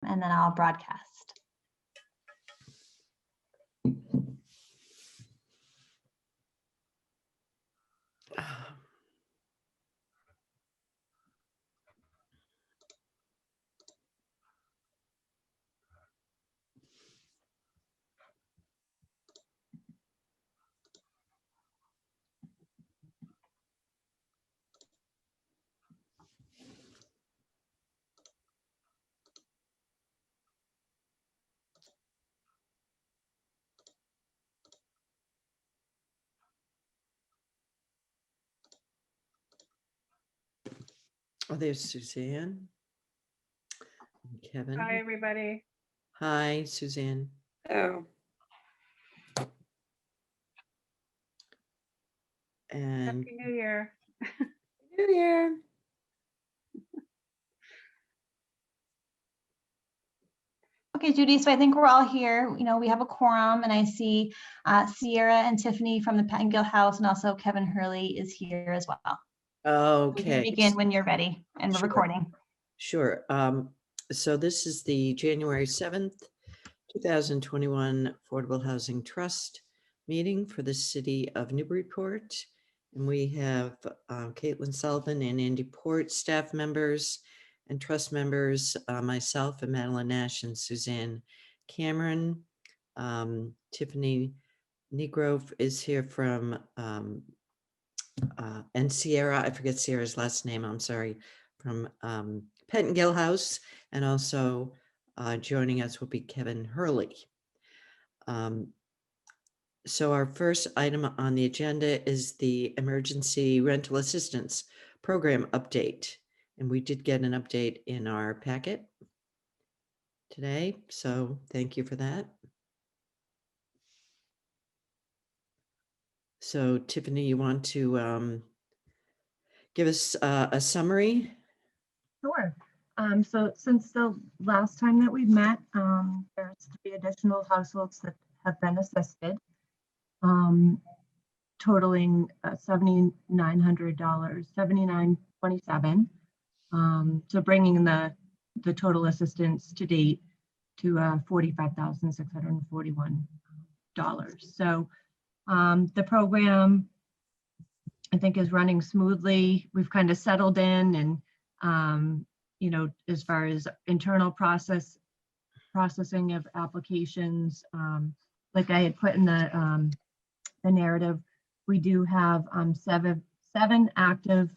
and then I'll broadcast. Oh, there's Suzanne. And Kevin. Hi, everybody. Hi, Suzanne. Oh, And Happy New Year. New Year. Okay, Judy, so I think we're all here. You know, we have a quorum, and I see Sierra and Tiffany from the Pettingill House, and also Kevin Hurley is here as well. We can Okay. begin when you're ready, and we're Sure. recording. Sure. So this is the January 7th, 2021 Affordable Housing Trust meeting for the city of Newburyport. And we have Caitlin Sullivan and Andy Port, staff members and trust members, myself and Madeline Nash and Suzanne Cameron. Tiffany Negrove is here from, and Sierra, I forget Sierra's last name, I'm sorry, from Pettingill House, and also joining us will be Kevin Hurley. So our first item on the agenda is the Emergency Rental Assistance Program update. And we did get an update in our packet today, so thank you for that. So Tiffany, you want to give us a summary? Sure. So since the last time that we've met, there's 3 additional households that have been assisted, totaling $7,900, $7,927. So bringing the total assistance to date to $45,641. So the program, I think, is running smoothly. We've kind of settled in, and you know, as far as internal processing of applications, like I had put in the narrative, we do have seven active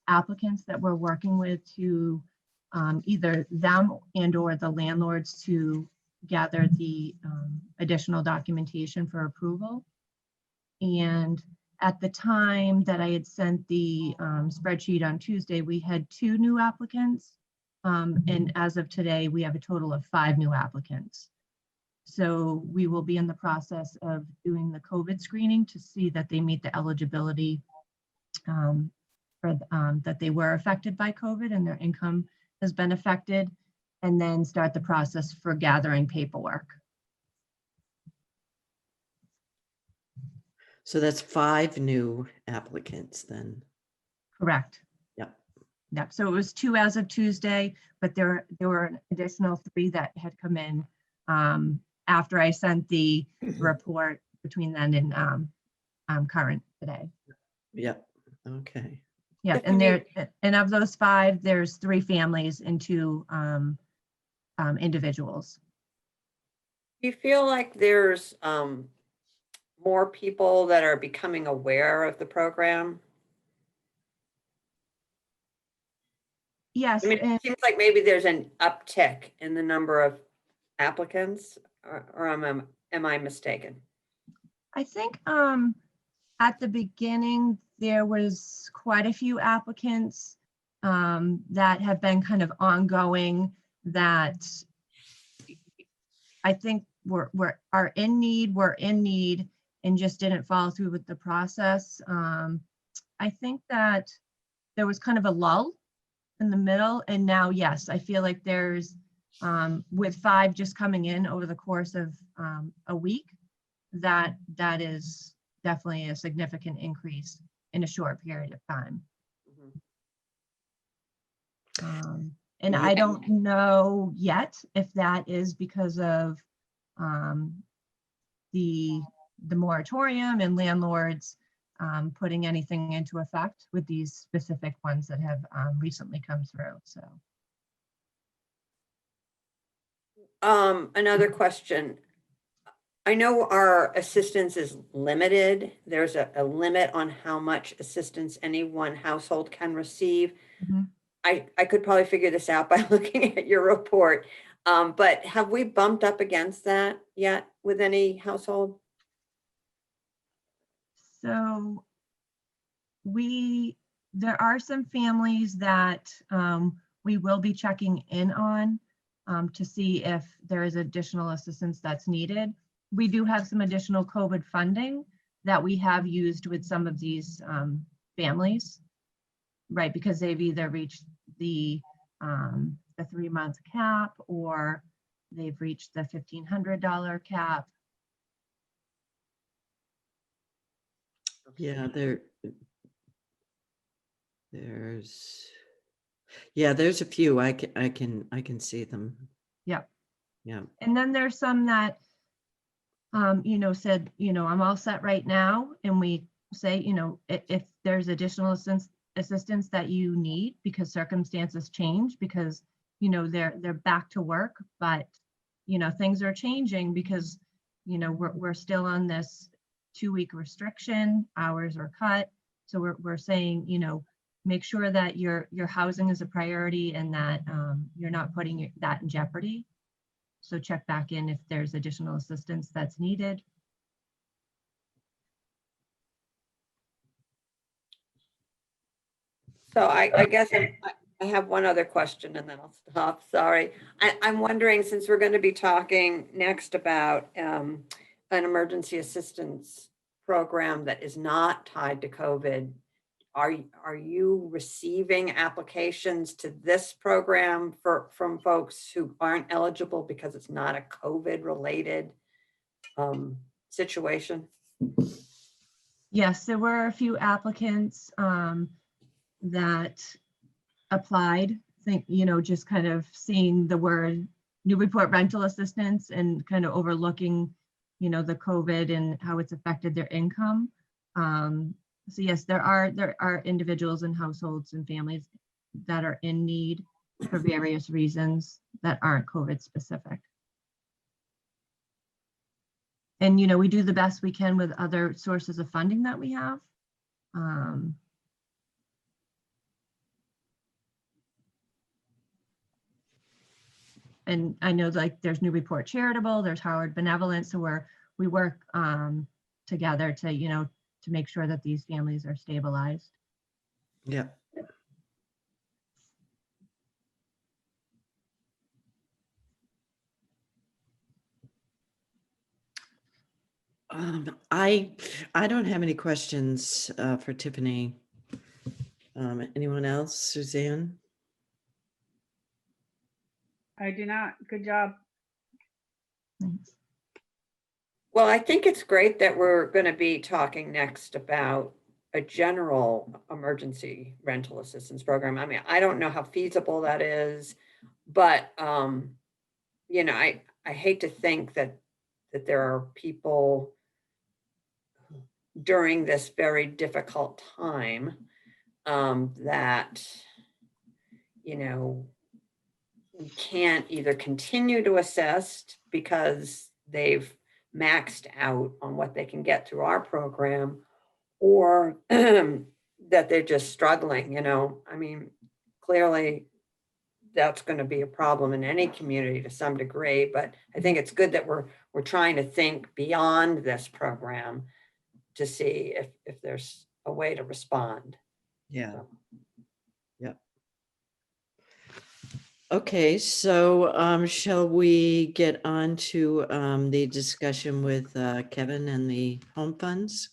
applicants that we're working with to either them and or the landlords to gather the additional documentation for approval. And at the time that I had sent the spreadsheet on Tuesday, we had 2 new applicants. And as of today, we have a total of 5 new applicants. So we will be in the process of doing the COVID screening to see that they meet the eligibility that they were affected by COVID and their income has been affected, and then start the process for gathering paperwork. So that's 5 new applicants then. Correct. Yep. Yep. So it was 2 as of Tuesday, but there were an additional 3 that had come in after I sent the report between then and current today. Yep. Okay. Yeah, and of those 5, there's 3 families and 2 individuals. Do you feel like there's more people that are becoming aware of the program? Yes, I mean, and it seems like maybe there's an uptick in the number of applicants, or am I mistaken? I think at the beginning, there was quite a few applicants that have been kind of ongoing that I think are in need, were in need, and just didn't follow through with the process. I think that there was kind of a lull in the middle, and now, yes, I feel like there's, with 5 just coming in over the course of a week, that is definitely a significant increase in a short period of time. And I don't know yet if that is because of the moratorium and landlords putting anything into effect with these specific ones that have recently come through. So Another question. I know our assistance is limited. There's a limit on how much assistance any one household can receive. Mhm. I could probably figure this out by looking at your report. But have we bumped up against that yet with any household? So there are some families that we will be checking in on to see if there is additional assistance that's needed. We do have some additional COVID funding that we have used with some of these families, right? Because they've either reached the 3-month cap or they've reached the $1,500 cap. Yeah, there's a few. I can see them. Yep. Yeah. And then there's some that said, I'm all set right now. And we say, if there's additional assistance that you need because circumstances change, because, they're back to work, but, things are changing because, we're still on this 2-week restriction, hours are cut. So we're saying, make sure that your housing is a priority and that you're not putting that in jeopardy. So check back in if there's additional assistance that's needed. So I guess I have one other question and then I'll stop. Sorry. I'm wondering, since we're going to be talking next about an emergency assistance program that is not tied to COVID, are you receiving applications to this program from folks who aren't eligible because it's not a COVID related situation? Yes, there were a few applicants that applied. Just kind of seeing the word Newburyport rental assistance and kind of overlooking, the COVID and how it's affected their income. So yes, there are individuals and households and families that are in need for various reasons that aren't COVID specific. And, we do the best we can with other sources of funding that we have. And I know there's Newburyport Charitable, there's Howard Benevolent, so we work together to, to make sure that these families are stabilized. Yeah. I don't have any questions for Tiffany. Anyone else? Suzanne? I do not. Good job. Thanks. Well, I think it's great that we're going to be talking next about a general emergency rental assistance program. I mean, I don't know how feasible that is, but I hate to think that there are people during this very difficult time that we can't either continue to assist because they've maxed out on what they can get through our program, or that they're just struggling. I mean, clearly that's going to be a problem in any community to some degree, but I think it's good that we're trying to think beyond this program to see if there's a way to respond. Yeah. So. Yeah. Okay, so shall we get on to the discussion with Kevin and the home funds?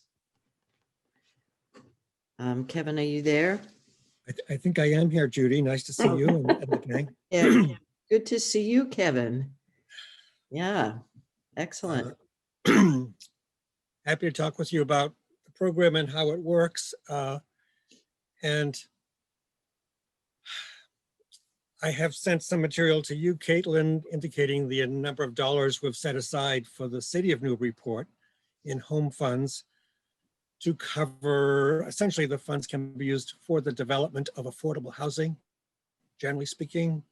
Kevin, are you there? I think I am here, Judy. Nice to see you and the gang. Yeah, good to see you, Kevin. Yeah, excellent. Happy to talk with you about the program and how it works. And I have sent some material to you, Caitlin, indicating the number of dollars we've set aside for the city of Newburyport in home funds to cover, essentially the funds can be used for the development of affordable housing, generally speaking.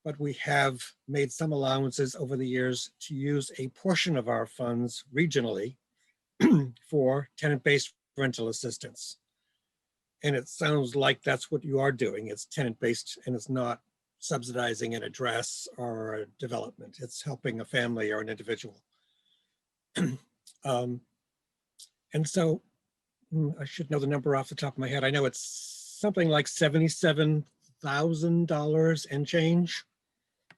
But we have made some allowances over the years to use a portion of our funds regionally for tenant-based rental assistance. And it sounds like that's what you are doing. It's tenant-based and it's not subsidizing an address or a development. It's helping a family or an individual. And so I should know the number off the top of my head. I know it's something like $77,000 and change.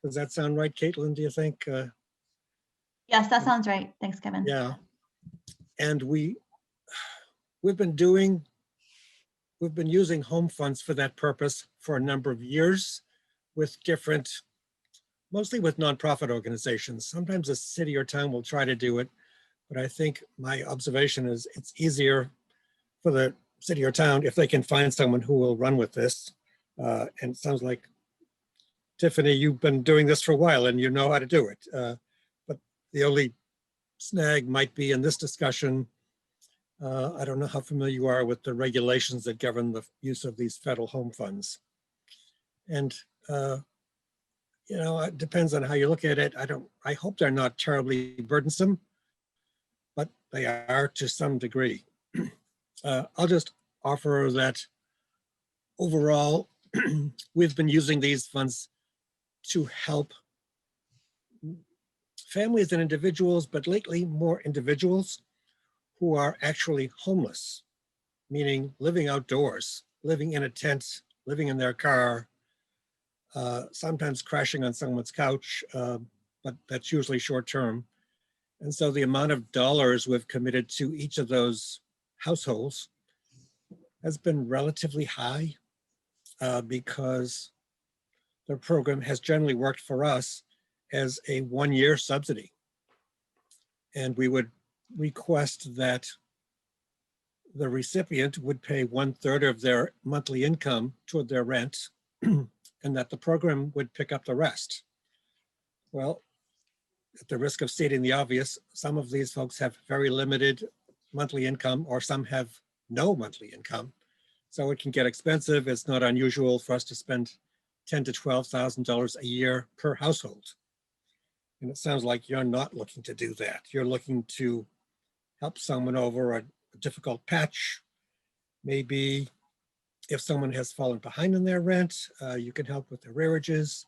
Does that sound right, Caitlin, do you think? Yes, that sounds right. Thanks, Kevin. Yeah. And we've been using home funds for that purpose for a number of years with different, mostly with nonprofit organizations. Sometimes a city or town will try to do it, but I think my observation is it's easier for the city or town if they can find someone who will run with this. And it sounds like, Tiffany, you've been doing this for a while and you know how to do it. But the only snag might be in this discussion. I don't know how familiar you are with the regulations that govern the use of these federal home funds. And, it depends on how you look at it. I hope they're not terribly burdensome, but they are to some degree. I'll just offer that overall, we've been using these funds to help families and individuals, but lately more individuals who are actually homeless, meaning living outdoors, living in a tent, living in their car, sometimes crashing on someone's couch, but that's usually short term. And so the amount of dollars we've committed to each of those households has been relatively high because the program has generally worked for us as a one-year subsidy. And we would request that the recipient would pay 1/3 of their monthly income toward their rent and that the program would pick up the rest. Well, at the risk of stating the obvious, some of these folks have very limited monthly income or some have no monthly income. So it can get expensive. It's not unusual for us to spend $10,000 to $12,000 a year per household. And it sounds like you're not looking to do that. You're looking to help someone over a difficult patch. Maybe if someone has fallen behind in their rent, you can help with the arrearages,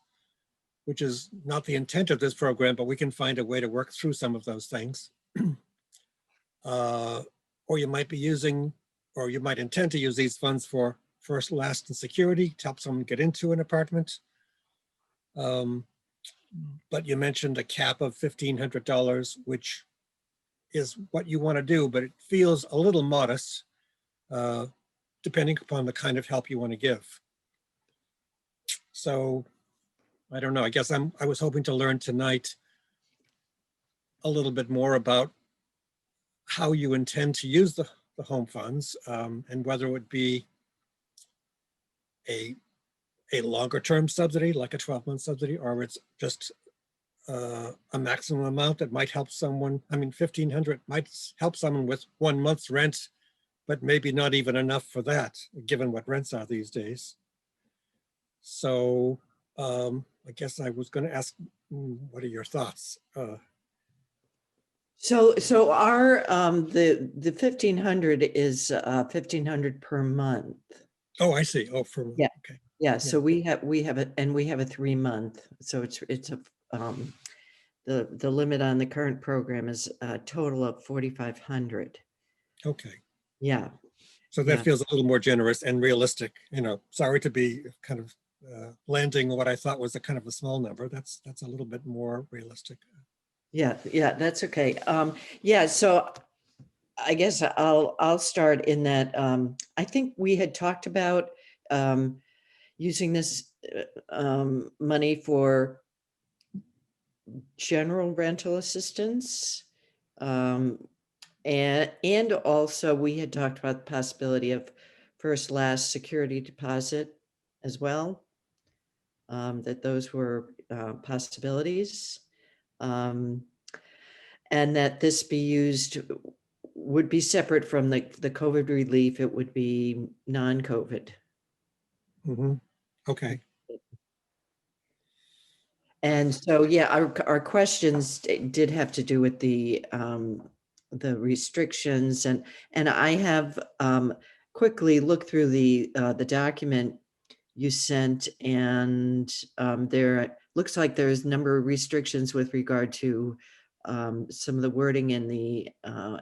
which is not the intent of this program, but we can find a way to work through some of those things. Or you might be using, or you might intend to use these funds for first, last, and security to help someone get into an apartment. But you mentioned a cap of $1,500, which is what you want to do, but it feels a little modest, depending upon the kind of help you want to give. So I don't know, I guess I was hoping to learn tonight a little bit more about how you intend to use the home funds and whether it would be a longer term subsidy, like a 12-month subsidy, or it's just a maximum amount that might help someone. I mean, $1,500 might help someone with 1 month's rent, but maybe not even enough for that, given what rents are these days. So I guess I was going to ask, what are your thoughts? So our the 1,500 is 1,500 per month. Oh, I see. Oh, for Yeah. okay. Yeah. So we have a 3-month. So it's a the limit on the current program is a total of 4,500. Okay. Yeah. So that Yeah. feels a little more generous and realistic. Sorry to be kind of landing what I thought was a kind of a small number. That's a little bit more realistic. Yeah, that's okay. Yeah, so I guess I'll start in that. I think we had talked about using this money for general rental assistance. And also we had talked about the possibility of first last security deposit as well. that those were possibilities. And that this be used, would be separate from the COVID relief. It would be non-COVID. Mhm. Okay. And so, yeah, our questions did have to do with the restrictions, and I have quickly looked through the document you sent, and there looks like there's a number of restrictions with regard to some of the wording in the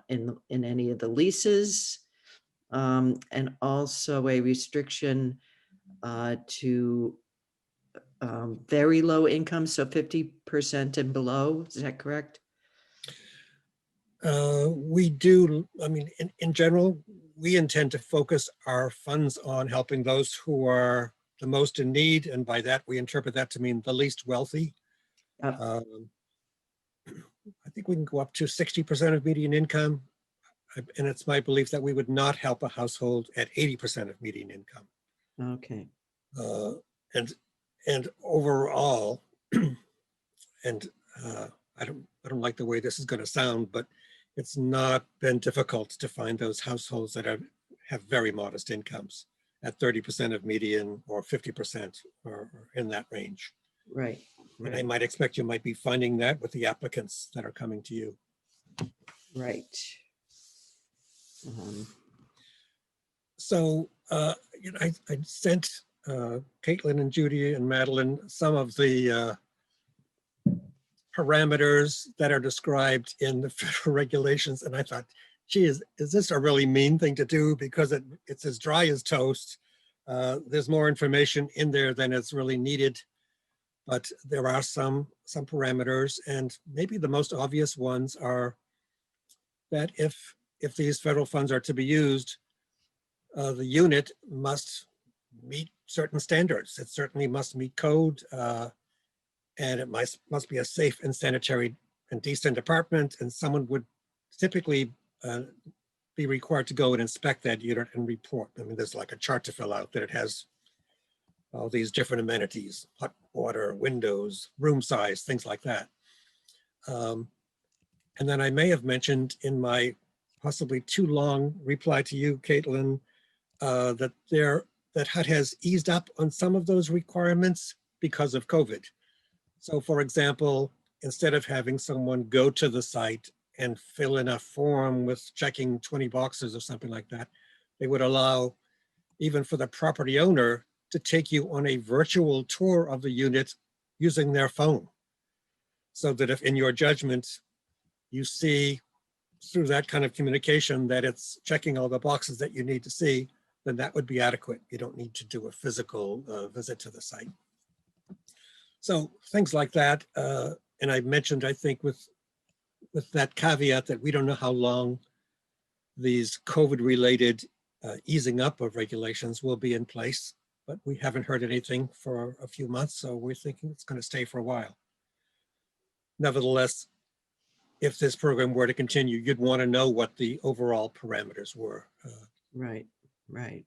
in any of the leases, and also a restriction to very low income, so 50% and below. Is that correct? We do, I mean, in general, we intend to focus our funds on helping those who are the most in need. And by that, we interpret that to mean the least wealthy. Yep. I think we can go up to 60% of median income. And it's my belief that we would not help a household at 80% of median income. Okay. Uh, and overall, and I don't like the way this is going to sound, but it's not been difficult to find those households that have very modest incomes at 30% of median or 50% or in that range. Right. And I Right. might expect you might be finding that with the applicants that are coming to you. Right. So you know, I sent Caitlin and Judy and Madeline some of the parameters that are described in the federal regulations. And I thought, gee, is this a really mean thing to do? Because it's as dry as toast. There's more information in there than is really needed. But there are some parameters, and maybe the most obvious ones are that if these federal funds are to be used, the unit must meet certain standards. It certainly must meet code, and it must be a safe and sanitary and decent apartment. And someone would typically be required to go and inspect that unit and report. I mean, there's like a chart to fill out that it has all these different amenities: hot water, windows, room size, things like that. And then I may have mentioned in my possibly too long reply to you, Caitlin, that HUD has eased up on some of those requirements because of COVID. So for example, instead of having someone go to the site and fill in a form with checking 20 boxes or something like that, they would allow, even for the property owner, to take you on a virtual tour of the unit using their phone. So that if in your judgment, you see through that kind of communication that it's checking all the boxes that you need to see, then that would be adequate. You don't need to do a physical visit to the site. So things like that. And I mentioned, I think with that caveat that we don't know how long these COVID related easing up of regulations will be in place, but we haven't heard anything for a few months. So we're thinking it's going to stay for a while. Nevertheless, if this program were to continue, you'd want to know what the overall parameters were. Right. Right.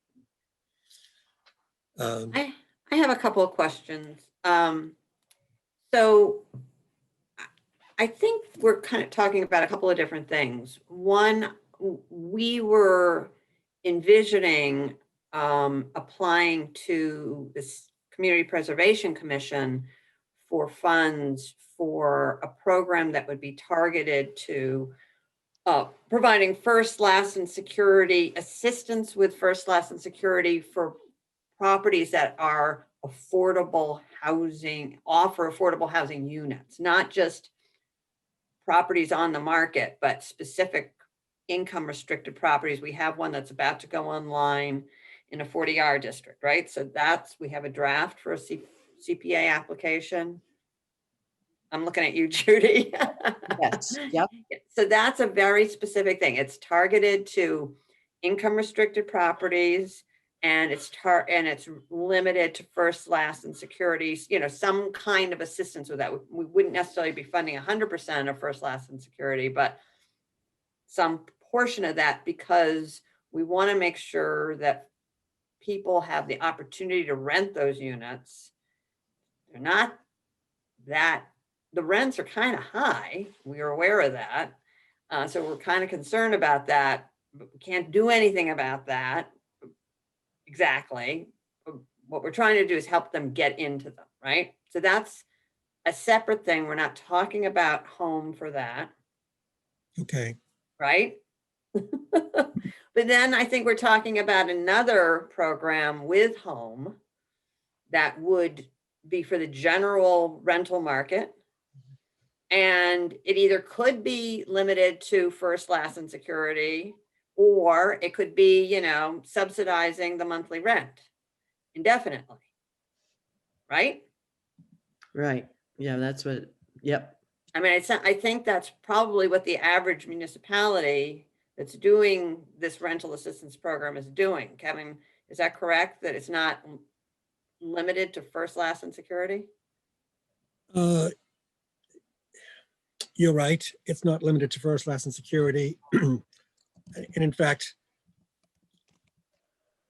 I have a couple of questions. So I think we're kind of talking about a couple of different things. One, we were envisioning applying to this Community Preservation Commission for funds for a program that would be targeted to providing first, last, and security assistance with first, last, and security for properties that are affordable housing, offer affordable housing units, not just properties on the market, but specific income restricted properties. We have one that's about to go online in a 40R district, right? So we have a draft for a CPA application. I'm looking at you, Judy. Yes. Yep. So that's a very specific thing. It's targeted to income restricted properties, and it's limited to first, last, and securities, some kind of assistance with that. We wouldn't necessarily be funding 100% of first, last, and security, but some portion of that, because we want to make sure that people have the opportunity to rent those units They're not that, the rents are kind of high. We are aware of that. So we're kind of concerned about that, but we can't do anything about that. Exactly. What we're trying to do is help them get into them, right? So that's a separate thing. We're not talking about home for that, Okay, right? But then I think we're talking about another program with home that would be for the general rental market. And it either could be limited to first, last, and security, or it could be, you know, subsidizing the monthly rent indefinitely. Right? Right. Yeah, that's what, yep. I mean, I think that's probably what the average municipality that's doing this rental assistance program is doing. Kevin, is that correct? That it's not limited to first, last, and security? you're right. It's not limited to first, last, and security. And in fact,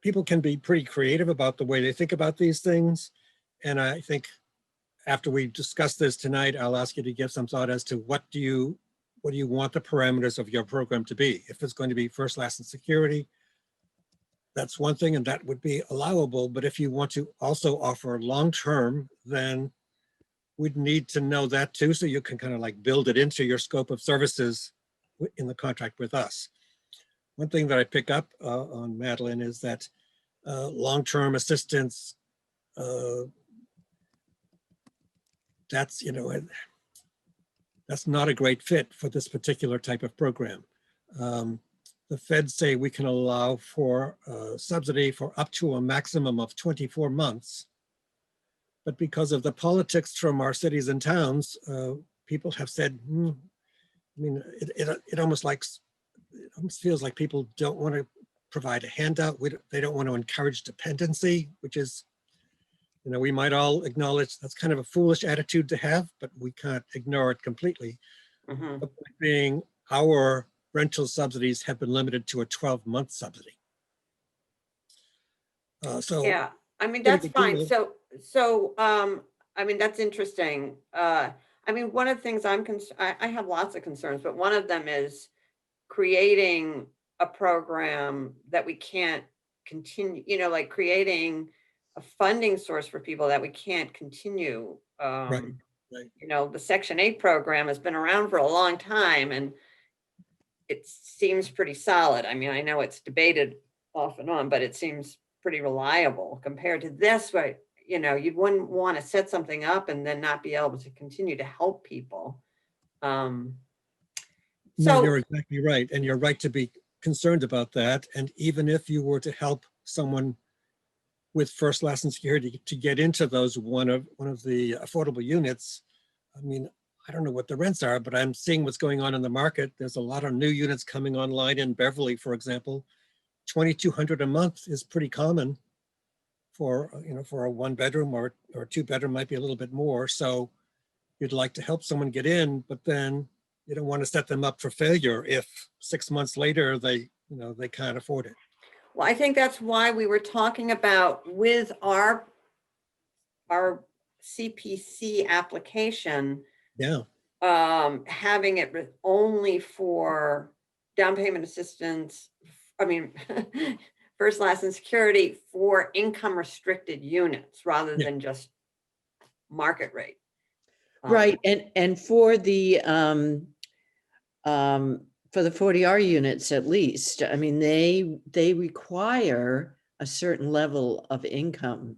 people can be pretty creative about the way they think about these things. And I think after we discuss this tonight, I'll ask you to give some thought as to what do you want the parameters of your program to be? If it's going to be first, last, and security, that's one thing, and that would be allowable. But if you want to also offer long-term, then we'd need to know that too, so you can kind of like build it into your scope of services in the contract with us. One thing that I pick up on Madeline is that long-term assistance, that's, you know, that's not a great fit for this particular type of program. The feds say we can allow for subsidy for up to a maximum of 24 months. But because of the politics from our cities and towns, people have said, I mean, it almost feels like people don't want to provide a handout. They don't want to encourage dependency, which is, you know, we might all acknowledge that's kind of a foolish attitude to have, but we can't ignore it completely. Mhm. The point being, our rental subsidies have been limited to a 12-month subsidy. So Yeah, I mean, pretty that's good fine. deal. I mean, that's interesting. I mean, one of the things I have lots of concerns, but one of them is creating a program that we can't continue, you know, like creating a funding source for people that we can't continue. Right. You know, the Section 8 program has been around for a long time and it seems pretty solid. I mean, I know it's debated off and on, but it seems pretty reliable compared to this, right? You know, you wouldn't want to set something up and then not be able to continue to help people. No, So, you're exactly right. And you're right to be concerned about that. And even if you were to help someone with first, last, and security to get into those one of the affordable units, I mean, I don't know what the rents are, but I'm seeing what's going on in the market. There's a lot of new units coming online in Beverly, for example. $2,200 a month is pretty common for, you know, for a 1-bedroom or 2-bedroom might be a little bit more. So you'd like to help someone get in, but then you don't want to set them up for failure if 6 months later they, you know, they can't afford it. well, I think that's why we were talking about with our CPC application, Yeah, having it only for down payment assistance. I mean, first, last, and security for income restricted units rather Yeah. than just market rate. Right. And for the 40R units, at least, I mean, they require a certain level of income.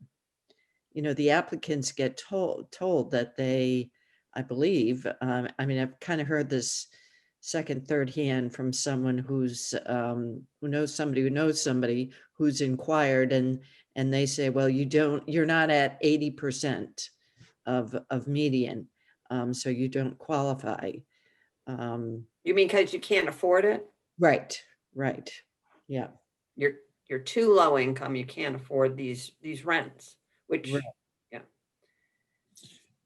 You know, the applicants get told that they, I believe, I mean, I've kind of heard this second, third hand from someone who's who knows somebody who's inquired, and they say, well, you're not at 80% of median, so you don't qualify. You mean because you can't afford it? Right, yeah. You're too low income. You can't afford these rents, which Right.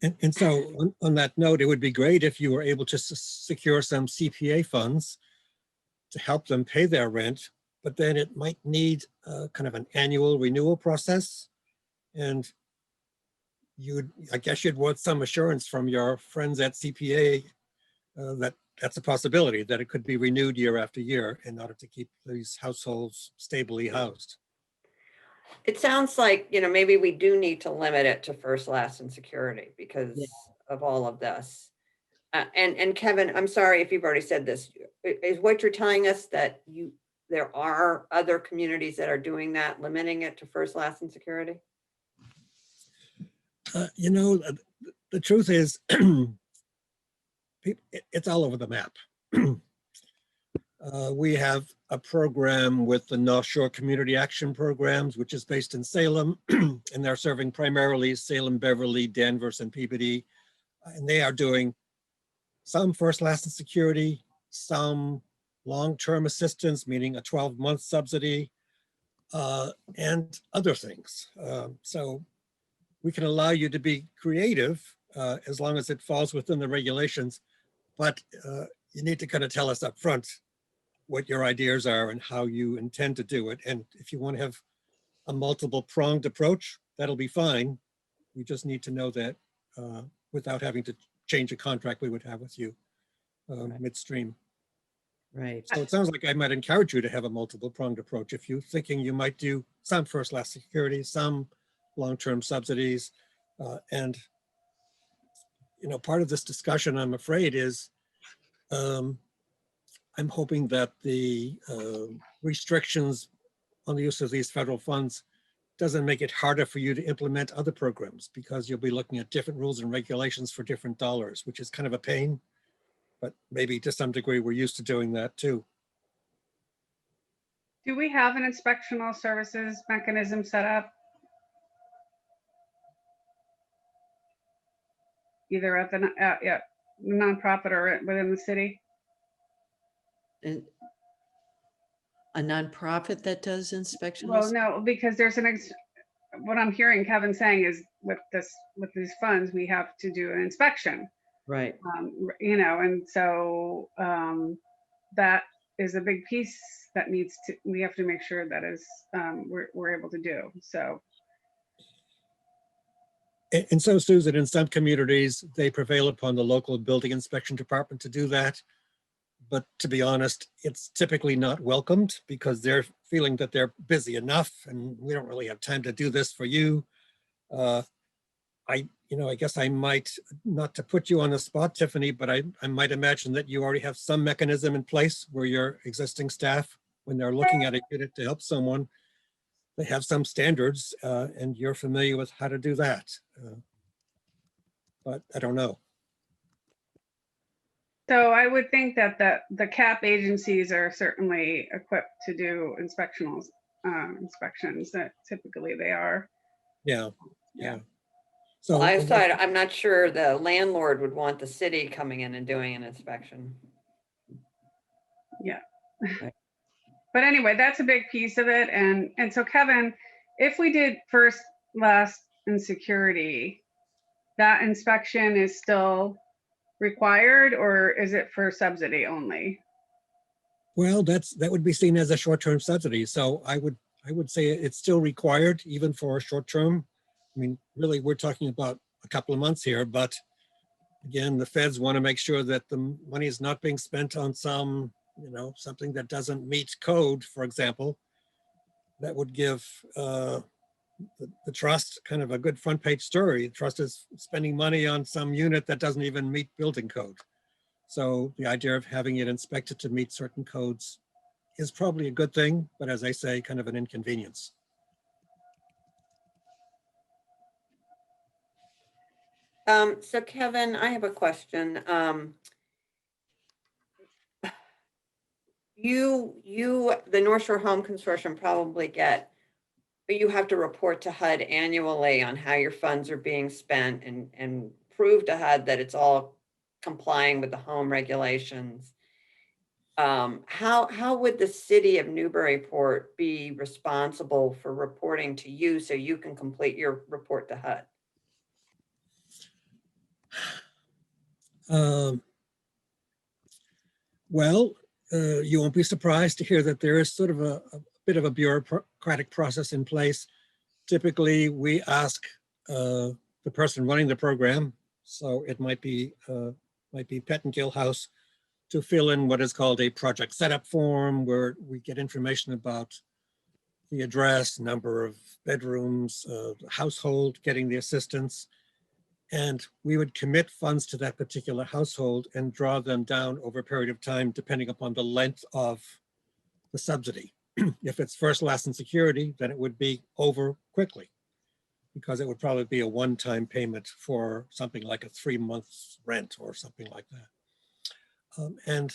and so on that note, it would be great if you were able to secure some CPA funds to help them pay their rent, but then it might need kind of an annual renewal process. And I guess you'd want some assurance from your friends at CPA that that's a possibility, that it could be renewed year after year in order to keep these households stably housed. It sounds like, maybe we do need to limit it to first, last, and security because of all of this. And Kevin, I'm sorry if you've already said this. Is what you're telling us that there are other communities that are doing that, limiting it to first, last, and security? The truth is, it's all over the map. We have a program with the North Shore Community Action Programs, which is based in Salem, and they're serving primarily Salem, Beverly, Danvers, and Peabody. And they are doing some first, last, and security, some long-term assistance, meaning a 12-month subsidy, and other things. So we can allow you to be creative as long as it falls within the regulations, but you need to kind of tell us up front what your ideas are and how you intend to do it. And if you want to have a multiple pronged approach, that'll be fine. We just need to know that without having to change a contract we would have with you midstream. Right. So it sounds like I might encourage you to have a multiple pronged approach. If you're thinking you might do some first, last security, some long-term subsidies. And, part of this discussion, I'm afraid, is I'm hoping that the restrictions on the use of these federal funds doesn't make it harder for you to implement other programs, because you'll be looking at different rules and regulations for different dollars, which is kind of a pain. But maybe to some degree, we're used to doing that too. Do we have an inspectional services mechanism set up? Either at the nonprofit or within the city? And a nonprofit that does inspections? Well, no, because there's what I'm hearing Kevin saying is with these funds, we have to do an inspection. Right. And so that is a big piece that we have to make sure that is we're able to do. So. And so, Susan, in some communities, they prevail upon the local building inspection department to do that. But to be honest, it's typically not welcomed because they're feeling that they're busy enough and we don't really have time to do this for you. I guess I might, not to put you on the spot, Tiffany, but I might imagine that you already have some mechanism in place where your existing staff, when they're looking at a unit to help someone, they have some standards and you're familiar with how to do that. But I don't know. So I would think that the CAP agencies are certainly equipped to do inspections that typically they are. Yeah. Yeah. So I'm not sure the landlord would want the city coming in and doing an inspection. Yeah. Right. But anyway, that's a big piece of it. And so Kevin, if we did first, last, and security, that inspection is still required, or is it for subsidy only? well, that would be seen as a short-term subsidy. So I would say it's still required even for a short-term. I mean, really, we're talking about a couple of months here, but again, the feds want to make sure that the money is not being spent on something that doesn't meet code, for example. That would give the trust kind of a good front page story. The trust is spending money on some unit that doesn't even meet building code. So the idea of having it inspected to meet certain codes is probably a good thing, but as I say, kind of an inconvenience. So Kevin, I have a question. The North Shore Home Consortium probably you have to report to HUD annually on how your funds are being spent and prove to HUD that it's all complying with the home regulations. How would the city of Newburyport be responsible for reporting to you so you can complete your report to HUD? Well, you won't be surprised to hear that there is sort of a bit of a bureaucratic process in place. Typically, we ask the the person running the program. So it might be Pet and Gill House to fill in what is called a project setup form, where we get information about the address, number of bedrooms, household, getting the assistance. And we would commit funds to that particular household and draw them down over a period of time, depending upon the length of the subsidy. If it's first, last, and security, then it would be over quickly, because it would probably be a one-time payment for something like a 3 months rent or something like that. And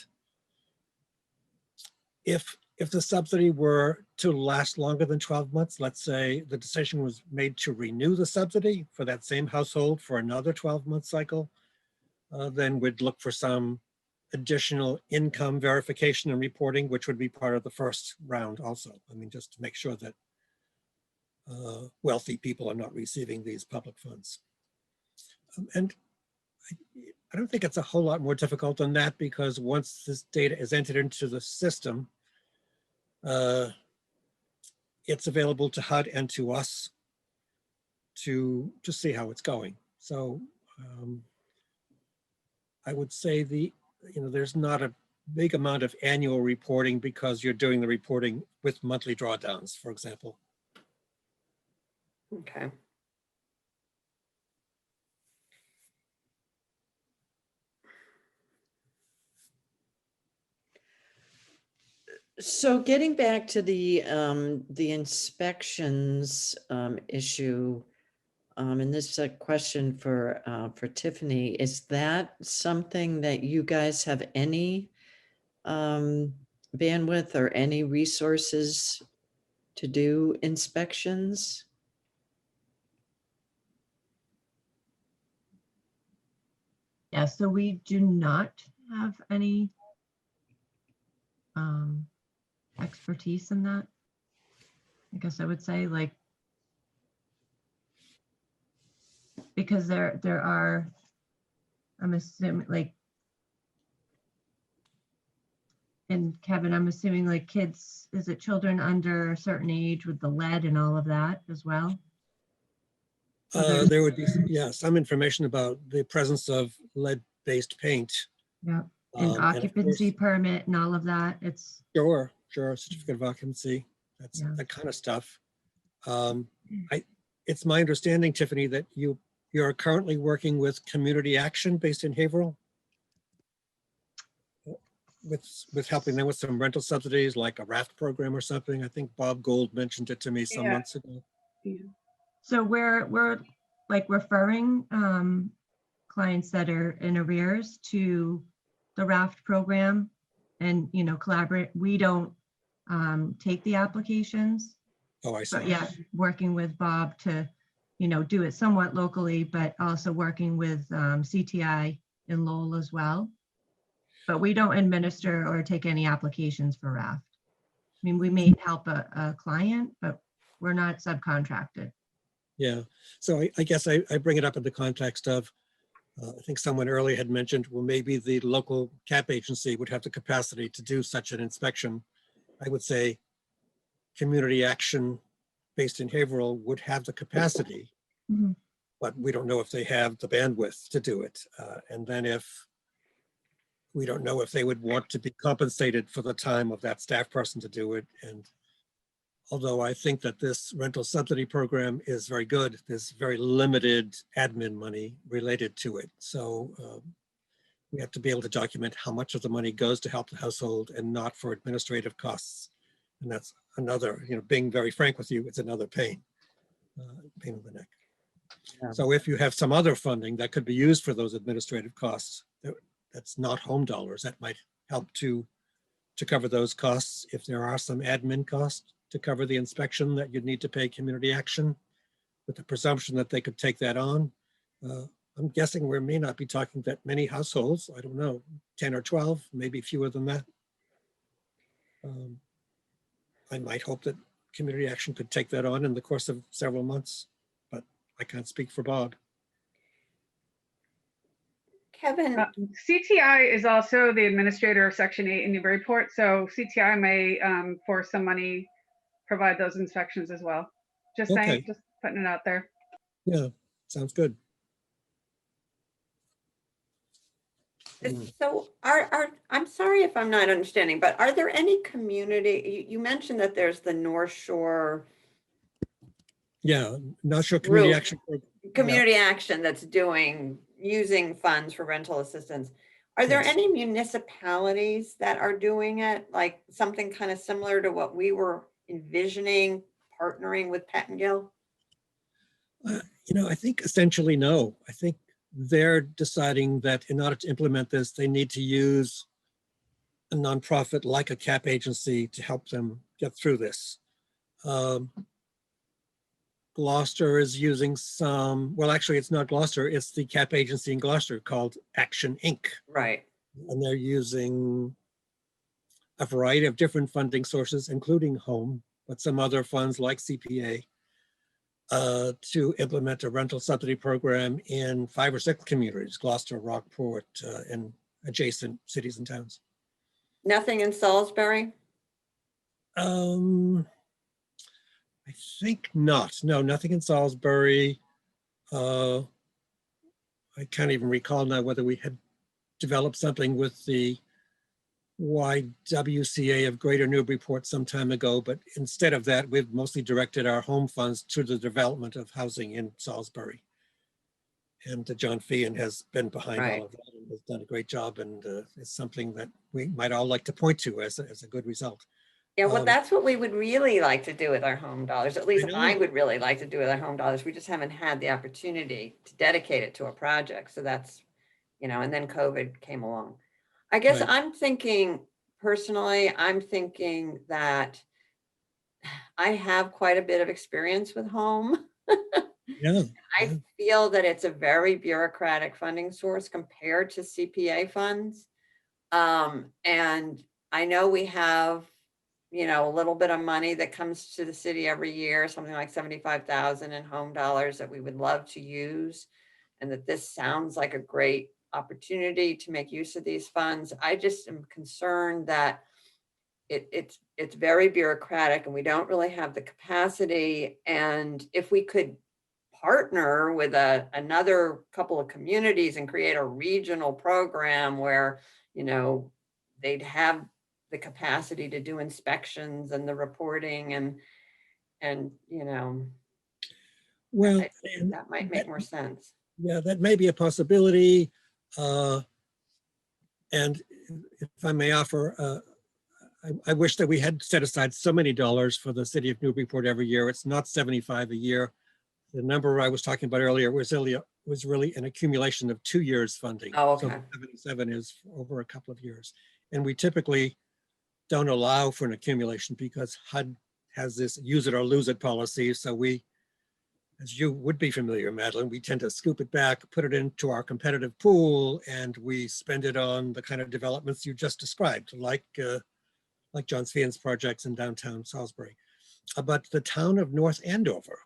if the subsidy were to last longer than 12 months, let's say the decision was made to renew the subsidy for that same household for another 12-month cycle, then we'd look for some additional income verification and reporting, which would be part of the first round also. I mean, just to make sure that wealthy people are not receiving these public funds. And I don't think it's a whole lot more difficult than that, because once this data is entered into the system, it's available to HUD and to us to see how it's going. So I would say there's not a big amount of annual reporting, because you're doing the reporting with monthly drawdowns, for example. Okay. So getting back to the inspections issue, and this is a question for Tiffany, is that something that you guys have any bandwidth or any resources to do inspections? Yeah, so we do not have any expertise in that. I guess I would say, like, because there are, I'm assuming, like, and Kevin, I'm assuming, like, kids, is it children under a certain age with the lead and all of that as well? There would be, some information about the presence of lead-based paint. Yeah, and And of occupancy course, permit and all of that. It's, sure, certificate of occupancy, that's Yeah. that kind of stuff. It's my understanding, Tiffany, that you're currently working with Community Action based in Haverhill, with helping them with some rental subsidies, like a raft program or something. I think Bob Gold mentioned it to me some Yeah. months ago. so we're like referring clients that are in arrears to the raft program and, collaborate. We don't take the applications, Oh, I see. but yeah, working with Bob to, do it somewhat locally, but also working with CTI in Lowell as well. But we don't administer or take any applications for raft. I mean, we may help a client, but we're not subcontracted. Yeah, so I guess I bring it up in the context of, I think someone earlier had mentioned, well, maybe the local CAP agency would have the capacity to do such an inspection. I would say Community Action based in Haverhill would have the capacity, Mhm. but we don't know if they have the bandwidth to do it. And then we don't know if they would want to be compensated for the time of that staff person to do it. And although I think that this rental subsidy program is very good, there's very limited admin money related to it. So we have to be able to document how much of the money goes to help the household and not for administrative costs. And that's another, being very frank with you, it's another pain in the neck. Yeah. So if you have some other funding that could be used for those administrative costs, that's not home dollars, that might help to cover those costs. If there are some admin costs to cover the inspection that you'd need to pay Community Action, with the presumption that they could take that on. I'm guessing we may not be talking that many households, I don't know, 10 or 12, maybe fewer than that. I might hope that Community Action could take that on in the course of several months, but I can't speak for Bob. Kevin, CTI is also the administrator of Section 8 in Newburyport, so CTI may, for some money, provide those inspections as well. Just saying, Okay. just putting it out there. Yeah, sounds good. So I'm sorry if I'm not understanding, but are there any community, you mentioned that there's the North Shore Yeah, not sure community group, action. community action that's using funds for rental assistance. Are there Yes. any municipalities that are doing it? Like something kind of similar to what we were envisioning, partnering with Pettingill? I think essentially no. I think they're deciding that in order to implement this, they need to use a nonprofit like a CAP agency to help them get through this. Gloucester is using some, well, actually, it's not Gloucester, it's the CAP agency in Gloucester called Action Inc. Right. And they're using a variety of different funding sources, including home, but some other funds like CPA, to implement a rental subsidy program in 5 or 6 communities, Gloucester, Rockport, and adjacent cities and towns. Nothing in Salisbury? I think not. No, nothing in Salisbury. I can't even recall now whether we had developed something with the YWCA of Greater Newburyport some time ago, but instead of that, we've mostly directed our home funds to the development of housing in Salisbury. And John Feehan has been behind Right. all of that and has done a great job, and it's something that we might all like to point to as a good result. Yeah, well, Um, that's what we would really like to do with our home dollars. At least know. I would really like to do with our home dollars. We just haven't had the opportunity to dedicate it to a project. So that's, and then COVID came along. I guess Right. I'm thinking personally, I'm thinking that I have quite a bit of experience with home. Yeah, I feel that it's a very bureaucratic funding source compared to CPA funds. And I know we have, a little bit of money that comes to the city every year, something like 75,000 in home dollars that we would love to use. And that this sounds like a great opportunity to make use of these funds. I just am concerned that it's very bureaucratic and we don't really have the capacity. And if we could partner with another couple of communities and create a regional program where, they'd have the capacity to do inspections and the reporting and well, I think that might make more sense. yeah, that may be a possibility. And if I may offer, I wish that we had set aside so many dollars for the city of Newburyport every year. It's not 75 a year. The number I was talking about earlier was really an accumulation of 2 years funding. Oh, So okay. 77 is over a couple of years. And we typically don't allow for an accumulation because HUD has this use it or lose it policy. So we, as you would be familiar, Madeline, we tend to scoop it back, put it into our competitive pool, and we spend it on the kind of developments you just described, like John Feehan's projects in downtown Salisbury. But the town of North Andover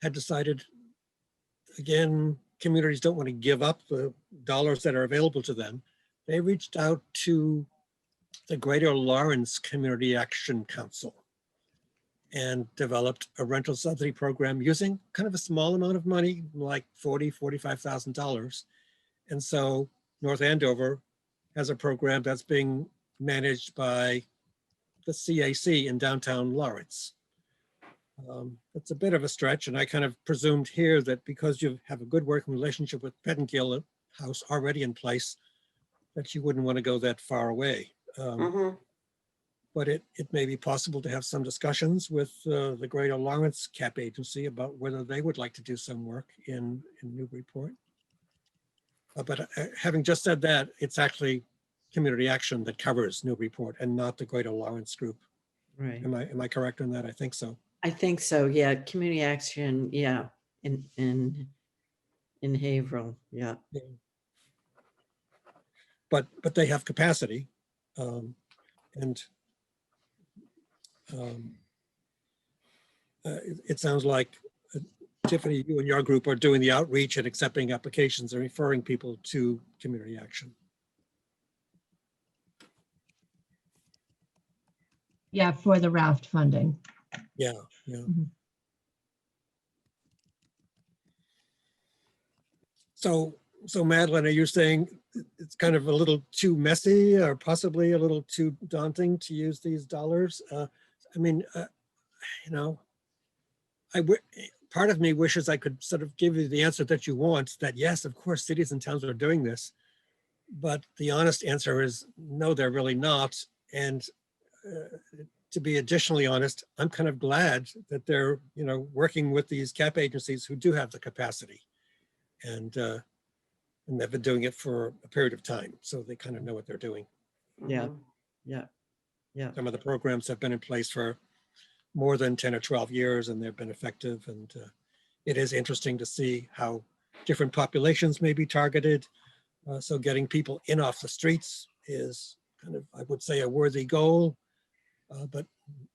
had decided, again, communities don't want to give up the dollars that are available to them. They reached out to the Greater Lawrence Community Action Council and developed a rental subsidy program using kind of a small amount of money, like $45,000. And so North Andover has a program that's being managed by the CAC in downtown Lawrence. It's a bit of a stretch, and I kind of presumed here that because you have a good working relationship with Pettingill House already in place, that you wouldn't want to go that far away. Mhm. But it may be possible to have some discussions with the Greater Lawrence CAP agency about whether they would like to do some work in Newburyport. But having just said that, it's actually community action that covers Newburyport and not the Greater Lawrence group. Right. Am I correct on that? I think so. I think so. Yeah. Community action. Yeah. In Haverhill. Yeah. But they have capacity. It sounds like Tiffany, you and your group are doing the outreach and accepting applications and referring people to community action. Yeah, for the raft funding. Yeah. Mhm. So Madeline, are you saying it's kind of a little too messy or possibly a little too daunting to use these dollars. I mean, you know, part of me wishes I could sort of give you the answer that you want, that yes, of course, cities and towns are doing this. But the honest answer is no, they're really not. And to be additionally honest, I'm kind of glad that they're, you know, working with these cap agencies who do have the capacity. And they've been doing it for a period of time, so they kind of know what they're doing. Yeah. Mhm. Yeah. Yeah. Some of the programs have been in place for more than 10 or 12 years, and they've been effective. And it is interesting to see how different populations may be targeted. So getting people in off the streets is kind of, I would say, a worthy goal. But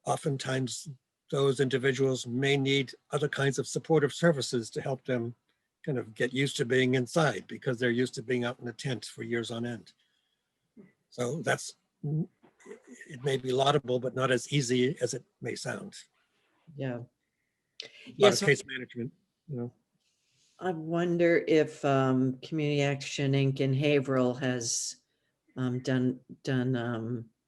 oftentimes those individuals may need other kinds of supportive services to help them kind of get used to being inside, because they're used to being out in a tent for years on end. So it may be laudable, but not as easy as it may sound. Yeah. A lot Yes. of case management, you know. I wonder if Community Action Inc. in Haverhill has done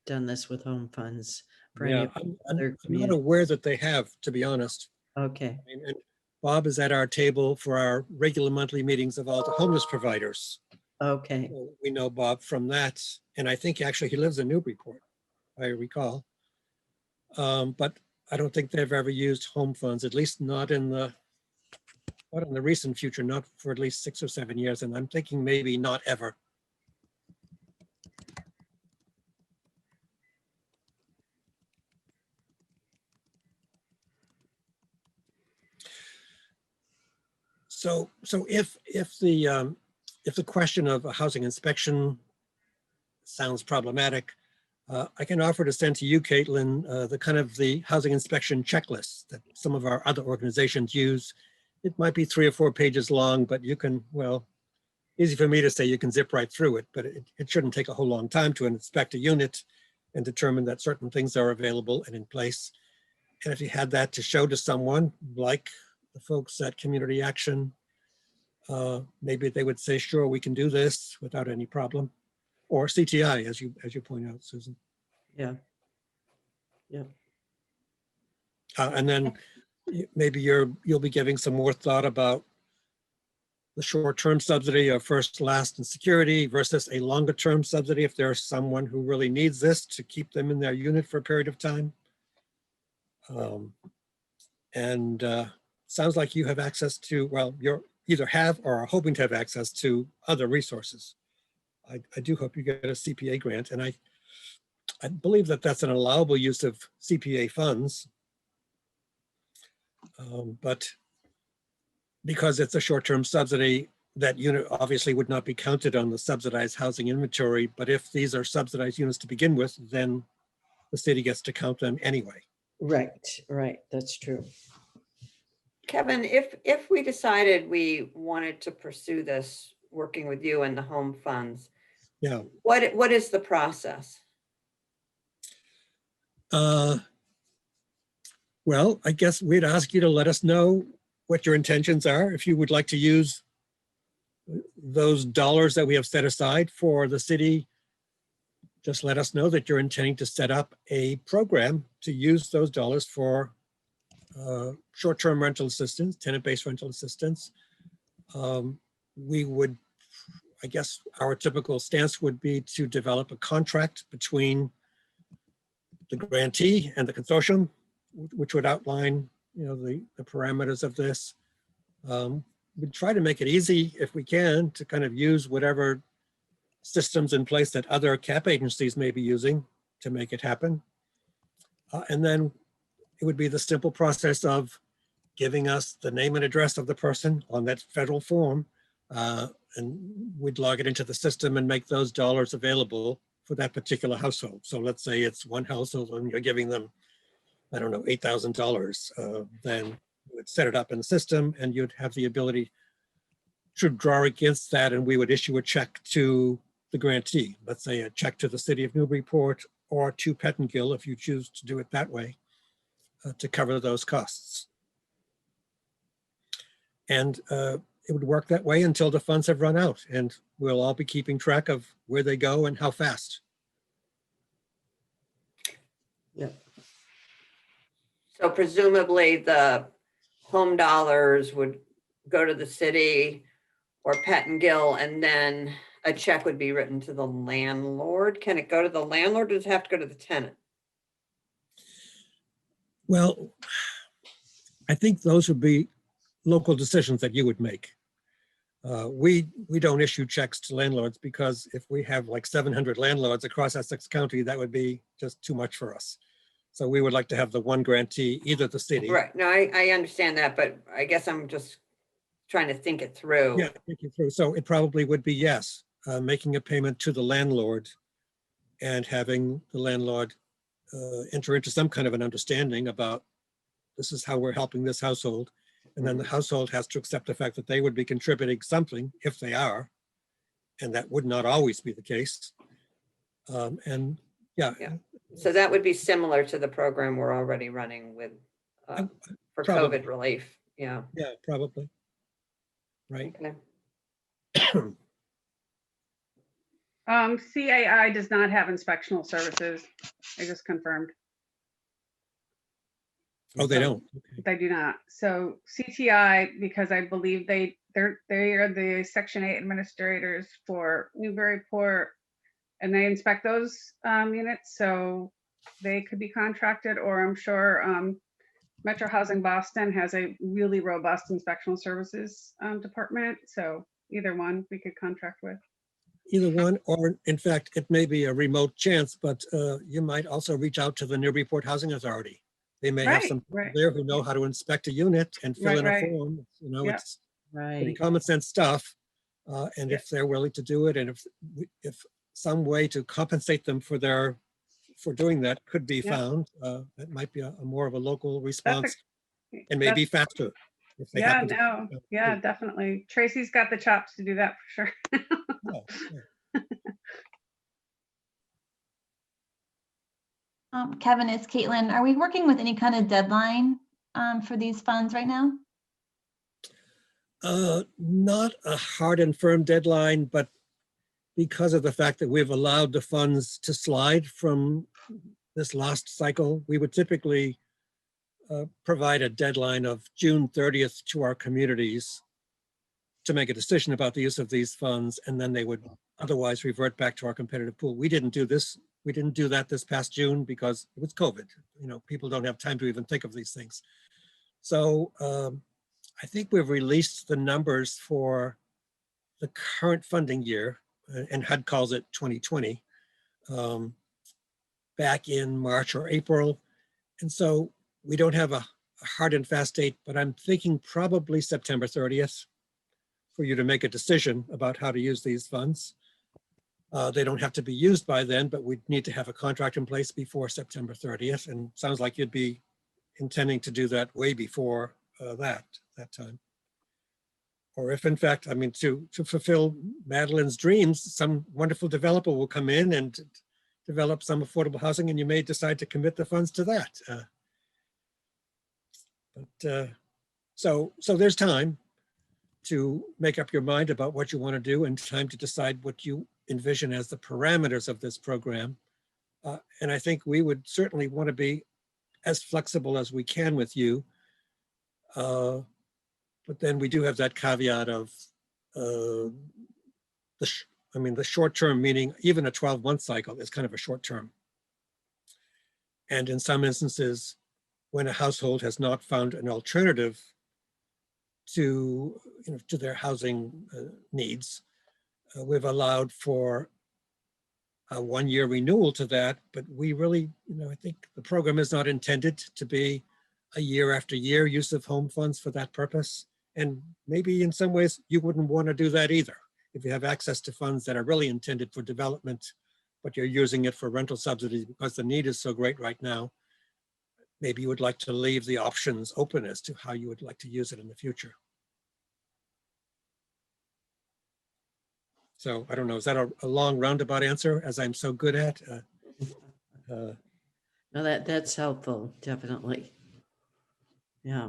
this with home funds for any Yeah, of the I'm other not communities. aware that they have, to be honest. Okay. And Bob is at our table for our regular monthly meetings of all the homeless providers. Okay. So we know Bob from that. And I think actually he lives in Newburyport, I recall. But I don't think they've ever used home funds, at least not in the recent future, not for at least 6 or 7 years. And I'm thinking maybe not ever. So if the question of a housing inspection sounds problematic, I can offer to send to you, Caitlin, the housing inspection checklist that some of our other organizations use. It might be 3 or 4 pages long, but you can, well, easy for me to say, you can zip right through it, but it shouldn't take a whole long time to inspect a unit and determine that certain things are available and in place. And if you had that to show to someone, like the folks at Community Action, maybe they would say, sure, we can do this without any problem. Or CTI, as you point out, Susan. Yeah. Yeah. And then maybe you'll be giving some more thought about the short-term subsidy of first, last, and security versus a longer-term subsidy if there's someone who really needs this to keep them in their unit for a period of time. And sounds like you have access to, well, you're either have or are hoping to have access to other resources. I do hope you get a CPA grant, and I believe that that's an allowable use of CPA funds. But because it's a short-term subsidy, that unit obviously would not be counted on the subsidized housing inventory. But if these are subsidized units to begin with, then the city gets to count them anyway. Right. Right. That's true. Kevin, if we decided we wanted to pursue this, working with you and the home funds, Yeah. what is the process? Well, I guess we'd ask you to let us know what your intentions are. If you would like to use those dollars that we have set aside for the city, just let us know that you're intending to set up a program to use those dollars for short-term rental assistance, tenant-based rental assistance. We would, I guess our typical stance would be to develop a contract between the grantee and the consortium, which would outline, the parameters of this. We try to make it easy if we can to kind of use whatever systems in place that other cap agencies may be using to make it happen. And then it would be the simple process of giving us the name and address of the person on that federal form. And we'd log it into the system and make those dollars available for that particular household. So let's say it's one household and you're giving them, I don't know, $8,000, then you would set it up in the system and you'd have the ability to draw against that, and we would issue a check to the grantee. Let's say a check to the city of Newburyport or to Pettingill, if you choose to do it that way, to cover those costs. And it would work that way until the funds have run out, and we'll all be keeping track of where they go and how fast. So presumably the home dollars would go to the city or Pettingill, and then a check would be written to the landlord. Can it go to the landlord or does it have to go to the tenant? Well, I think those would be local decisions that you would make. We don't issue checks to landlords because if we have like 700 landlords across Essex County, that would be just too much for us. So we would like to have the one grantee, either the city. Right. No, I understand that, but I guess I'm just trying to think it through. Yeah, think it through. So it probably would be yes, making a payment to the landlord and having the landlord enter into some kind of an understanding about this is how we're helping this household. And then the household has to accept the fact that they would be contributing something if they are, and that would not always be the case. And yeah. So that would be similar to the program we're already running with for Probably. COVID relief. Yeah. Yeah, probably. Right. Okay. CAI does not have inspectional services. I just confirmed. Oh, they don't. Okay. They do not. So CTI, because I believe they are the Section 8 administrators for Newburyport, and they inspect those units. So they could be contracted, or I'm sure Metro Housing Boston has a really robust inspectional services department. So either one we could contract with. Either one, or in fact, it may be a remote chance, but you might also reach out to the Newburyport Housing Authority. They may have some people there who know how to inspect a unit and fill in a form. You know, it's pretty common sense stuff. And if they're willing to do it, and if some way to compensate them for doing that could be found, that might be a more of a local response and maybe faster. If they happen to, definitely. Tracy's got the chops to do that for sure. Kevin, it's Caitlin. Are we working with any kind of deadline for these funds right now? Not a hard and firm deadline, but because of the fact that we've allowed the funds to slide from this last cycle, we would typically provide a deadline of June 30th to our communities to make a decision about the use of these funds, and then they would otherwise revert back to our competitive pool. We didn't do this. We didn't do that this past June because it was COVID. You know, people don't have time to even think of these things. So I think we've released the numbers for the current funding year, and HUD calls it 2020, back in March or April. And so we don't have a hard and fast date, but I'm thinking probably September 30th for you to make a decision about how to use these funds. They don't have to be used by then, but we need to have a contract in place before September 30th. And sounds like you'd be intending to do that way before that time. Or if in fact, I mean, to fulfill Madeline's dreams, some wonderful developer will come in and develop some affordable housing, and you may decide to commit the funds to that. So there's time to make up your mind about what you want to do and time to decide what you envision as the parameters of this program. And I think we would certainly want to be as flexible as we can with you. But then we do have that caveat of the short term, meaning even a 12-month cycle is kind of a short term. And in some instances, when a household has not found an alternative to their housing needs, we've allowed for a 1-year renewal to that. But we really, I think the program is not intended to be a year after year use of home funds for that purpose. And maybe in some ways you wouldn't want to do that either. If you have access to funds that are really intended for development, but you're using it for rental subsidies because the need is so great right now, maybe you would like to leave the options open as to how you would like to use it in the future. So I don't know, is that a long roundabout answer, as I'm so good at? No, that's helpful, definitely. Yeah.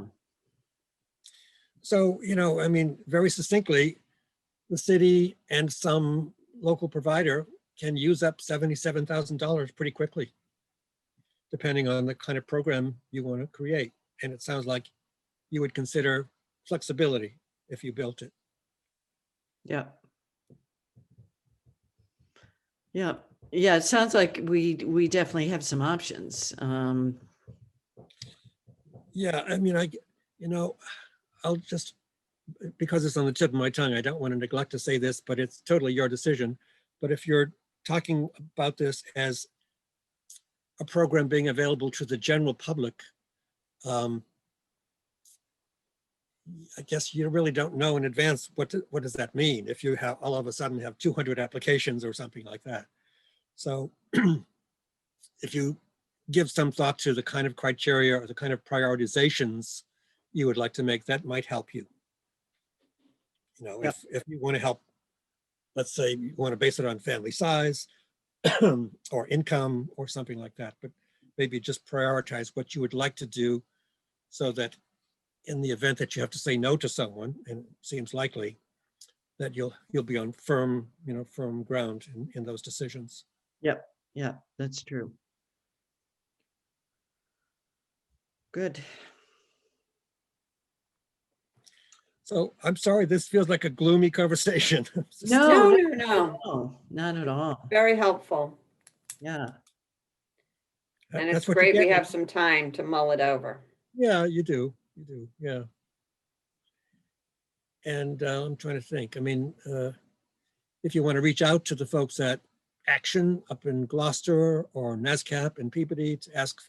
So, I mean, very succinctly, the city and some local provider can use up $77,000 pretty quickly, depending on the kind of program you want to create. And it sounds like you would consider flexibility if you built it. Yeah. Yeah, yeah, it sounds like we definitely have some options. Yeah, I mean, I'll just, because it's on the tip of my tongue, I don't want to neglect to say this, but it's totally your decision. But if you're talking about this as a program being available to the general public, I guess you really don't know in advance what does that mean if you have all of a sudden have 200 applications or something like that. So if you give some thought to the kind of criteria or the kind of prioritizations you would like to make, that might help you. Yep. If you want to help, let's say you want to base it on family size or income or something like that, but maybe just prioritize what you would like to do so that in the event that you have to say no to someone, and it seems likely, that you'll be on firm ground in those decisions. Yep, yeah, that's true. Good. So I'm sorry, this feels like a gloomy conversation. No, No. not at all. Very helpful. Yeah, And That's it's what you great we get. have some time to mull it over. Yeah, you do, yeah. And I'm trying to think, I mean, if you want to reach out to the folks at Action up in Gloucester or NASCAP in Peabody to ask,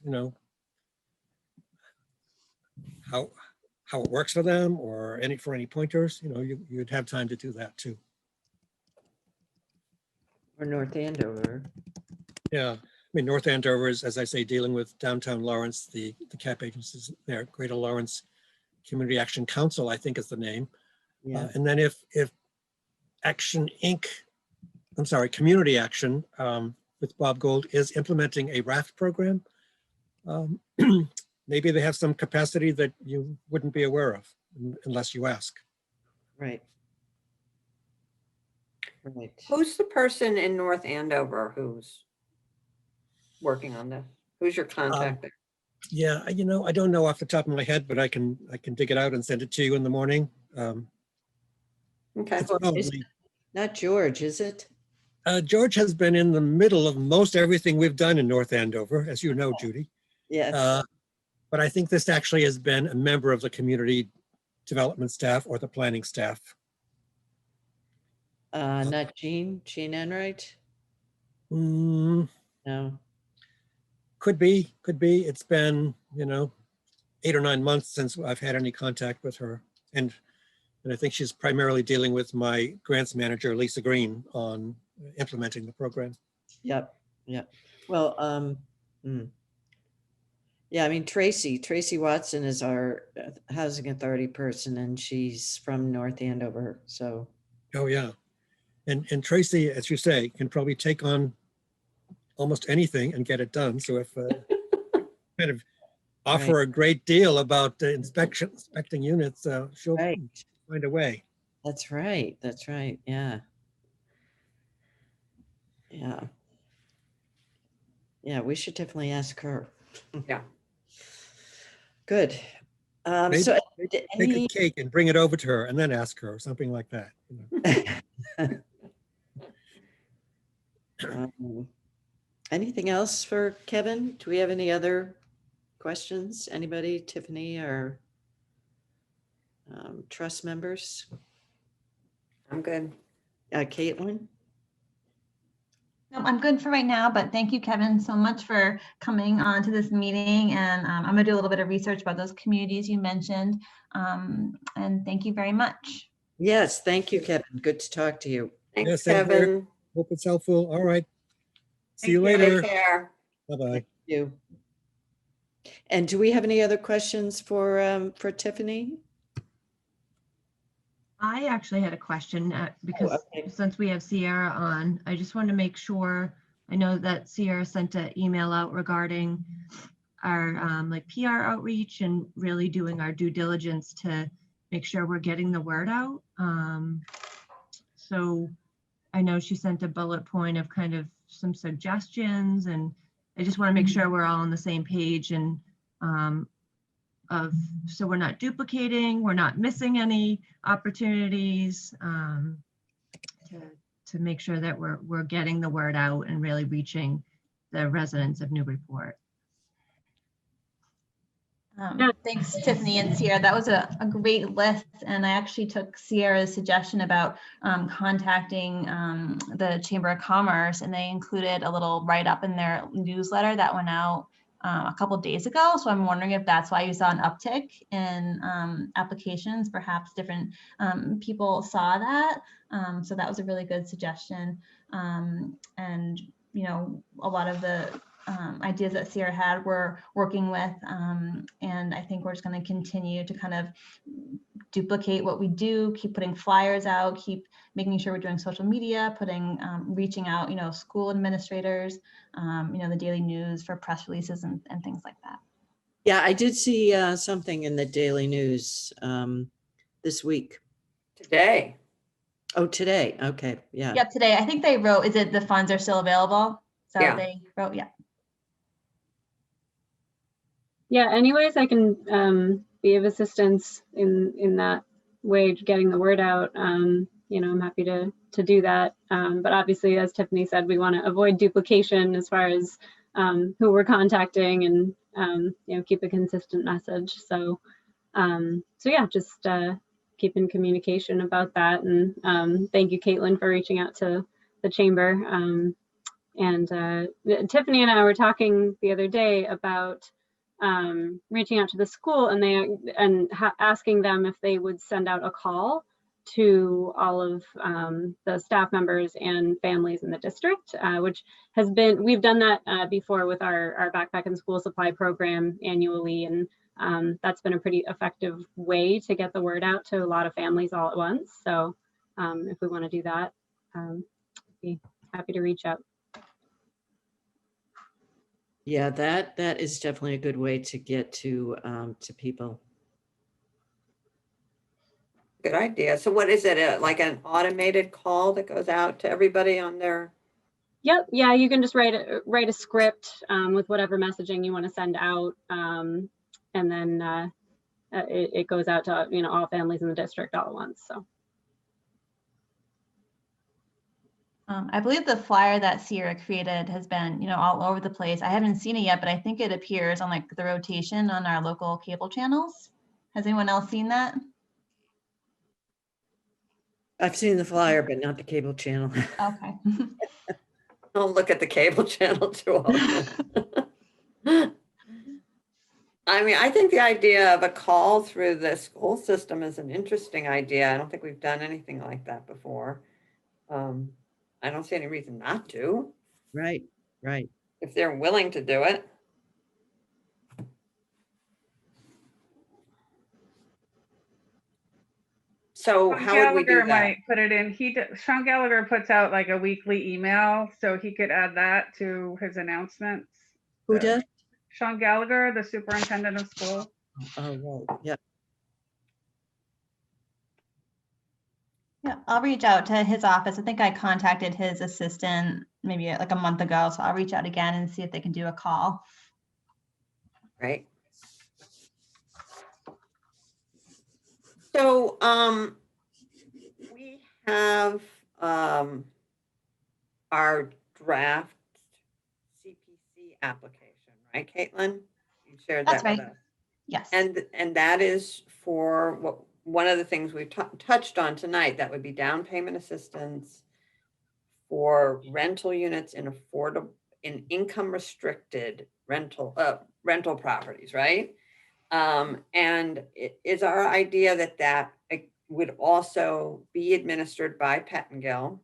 how it works for them or for any pointers, you'd have time to do that too. or North Andover. Yeah, I mean, North Andover is, as I say, dealing with downtown Lawrence, the CAP agencies there, Greater Lawrence Community Action Council, I think is the name. Yeah, And then if Action Inc., I'm sorry, Community Action with Bob Gold is implementing a raft program, maybe they have some capacity that you wouldn't be aware of unless you ask. right. Right. Who's the person in North Andover who's working on this? Who's your contact there? Yeah, I don't know off the top of my head, but I can dig it out and send it to you in the morning. Okay. It's Well, probably, Not George, is it? George has been in the middle of most everything we've done in North Andover, as you know, Judy. Yes. But I think this actually has been a member of the community development staff or the planning staff. Not Jean Enright? Mm, No. could be. It's been, 8 or 9 months since I've had any contact with her. And I think she's primarily dealing with my grants manager, Lisa Green, on implementing the program. Yep. Yep. Well, yeah, I mean, Tracy Watson is our housing authority person, and she's from North Andover. So, Oh, yeah. And Tracy, as you say, can probably take on almost anything and get it done. So if kind of offer a great deal about inspecting units, she'll right. find a way. That's right. That's right. Yeah. Yeah. Yeah, we should definitely ask her. Yeah. Good. Maybe So take any, a cake and bring it over to her and then ask her or something like that. anything else for Kevin? Do we have any other questions? Anybody, Tiffany or trust members? I'm good. Caitlin? No, I'm good for right now, but thank you, Kevin, so much for coming on to this meeting. And I'm going to do a little bit of research about those communities you mentioned. And thank you very much. Yes, thank you, Kevin. Good to talk to you. Thanks, Yes, same here. Kevin. Hope it's helpful. All right. See you Thank you. later. Take care. Bye-bye. Thank you. And do we have any other questions for Tiffany? I actually had a question because okay. since we have Sierra on, I just wanted to make sure, I know that Sierra sent an email out regarding our like PR outreach and really doing our due diligence to make sure we're getting the word out. So I know she sent a bullet point of kind of some suggestions, and I just want to make sure we're all on the same page and so we're not duplicating, we're not missing any opportunities to make sure that we're getting the word out and really reaching the residents of Newburyport. Thanks, Tiffany and Sierra. That was a great list. And I actually took Sierra's suggestion about contacting the Chamber of Commerce, and they included a little write-up in their newsletter that went out a couple of days ago. So I'm wondering if that's why you saw an uptick in applications. Perhaps different people saw that. So that was a really good suggestion. And, you know, a lot of the ideas that Sierra had we're working with, and I think we're just going to continue to kind of duplicate what we do, keep putting flyers out, keep making sure we're doing social media, reaching out, you know, school administrators, you know, the daily news for press releases and things like that. Yeah, I did see something in the Daily News this week. Today. Oh, today. Okay. Yeah. Yep, today. I think they wrote, is it the funds are still available? So Yeah. they wrote, yeah. Yeah, anyways, I can be of assistance in that way, getting the word out. You know, I'm happy to do that. But obviously, as Tiffany said, we want to avoid duplication as far as who we're contacting, and you know, keep a consistent message. So yeah, just keep in communication about that. And thank you, Caitlin, for reaching out to the chamber. And Tiffany and I were talking the other day about reaching out to the school and asking them if they would send out a call to all of the staff members and families in the district, which has been, we've done that before with our backpack and school supply program annually, and that's been a pretty effective way to get the word out to a lot of families all at once. So if we want to do that, I'd be happy to reach out. Yeah, that is definitely a good way to get to people. Good idea. So what is it, like an automated call that goes out to everybody on their? Yep. Yeah, you can just write a script with whatever messaging you want to send out, and then it goes out to, you know, all families in the district all at once. So. I believe the flyer that Sierra created has been, you know, all over the place. I haven't seen it yet, but I think it appears on like the rotation on our local cable channels. Has anyone else seen that? I've seen the flyer, but not the cable channel. Okay. I'll look at the cable channel too often. I mean, I think the idea of a call through the school system is an interesting idea. I don't think we've done anything like that before. I don't see any reason not to. Right, right. If they're willing to do it. So Sean how would we do Gallagher that? might put it in. Sean Gallagher puts out like a weekly email, so he could add that to his announcements. Who does? Sean Gallagher, the superintendent of school. Oh, right. Yeah. Yeah, I'll reach out to his office. I think I contacted his assistant maybe like a month ago, so I'll reach out again and see if they can do a call. Right. So we have our draft CPC application, right, Caitlin? You shared That's that with right. us. Yes. And that is for one of the things we've touched on tonight, that would be down payment assistance for rental units in income restricted rental properties, right? And it is our idea that it would also be administered by Pettingill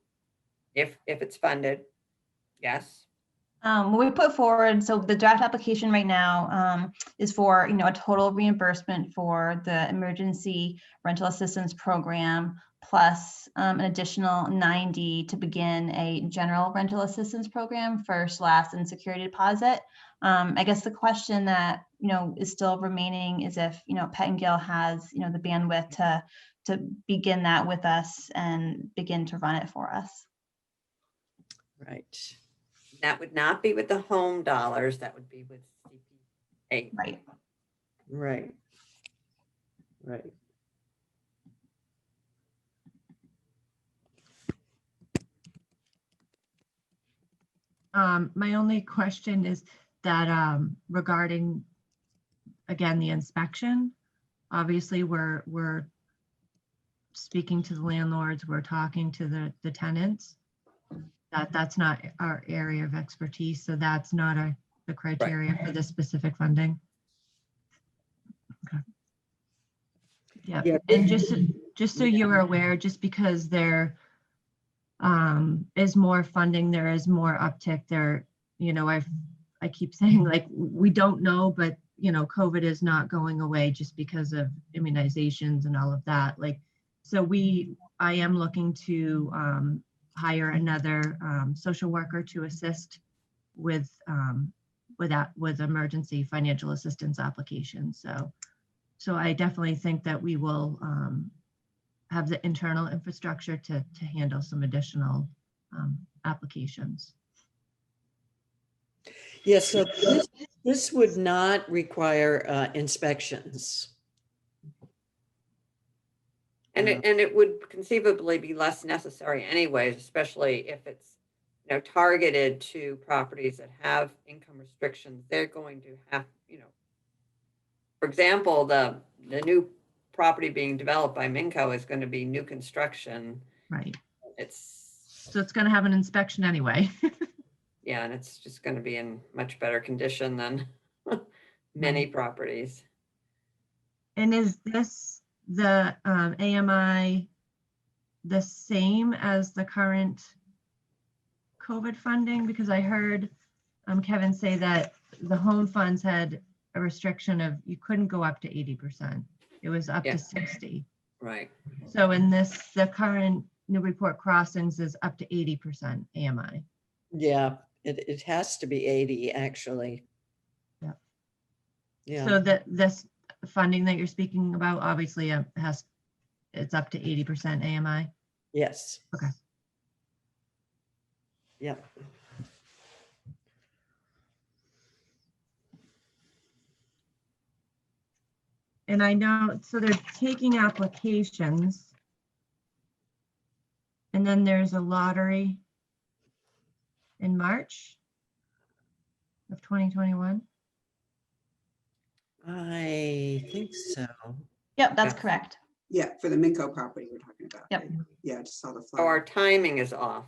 if it's funded. Yes. What we put forward, so the draft application right now is for, you know, a total reimbursement for the emergency rental assistance program plus an additional 90 to begin a general rental assistance program, first, last, and security deposit. I guess the question that, is still remaining is if, Pettingill has, the bandwidth to begin that with us and begin to run it for us. Right. That would not be with the home dollars, that would be with CPA. Right. Right. Right. My only question is that regarding, again, the inspection, obviously we're speaking to the landlords, we're talking to the tenants. That's not our area of expertise, so that's not the criteria for this specific funding. Okay. Yeah, Yeah. and just so you're aware, just because there is more funding, there is more uptick there. I keep saying, like, we don't know, but COVID is not going away just because of immunizations and all of that. Like, so I am looking to hire another social worker to assist with emergency financial assistance applications. So I definitely think that we will have the internal infrastructure to handle some additional applications. Yes, so this would not require inspections. And it would conceivably be less necessary anyways, especially if it's, targeted to properties that have income restrictions. They're going to have, for example, the new property being developed by Minco is going to be new construction. Right. So it's going to have an inspection anyway. Yeah, and it's just going to be in much better condition than many properties. And is this the AMI the same as the current COVID funding? Because I heard Kevin say that the home funds had a restriction of you couldn't go up to 80%. It was up to 60. Right. So in the current Newburyport Crossings is up to 80% AMI. Yeah, it has to be 80 actually. Yeah. Yeah. So this funding that you're speaking about obviously it's up to 80% AMI. Yes. Okay. Yep. And I know, so they're taking applications. And then there's a lottery in March of 2021. I think so. Yep, that's Yes. correct. Yeah, for the Minco property we're talking about. Yep. right? Yeah, I just saw the So our flyer. timing is off.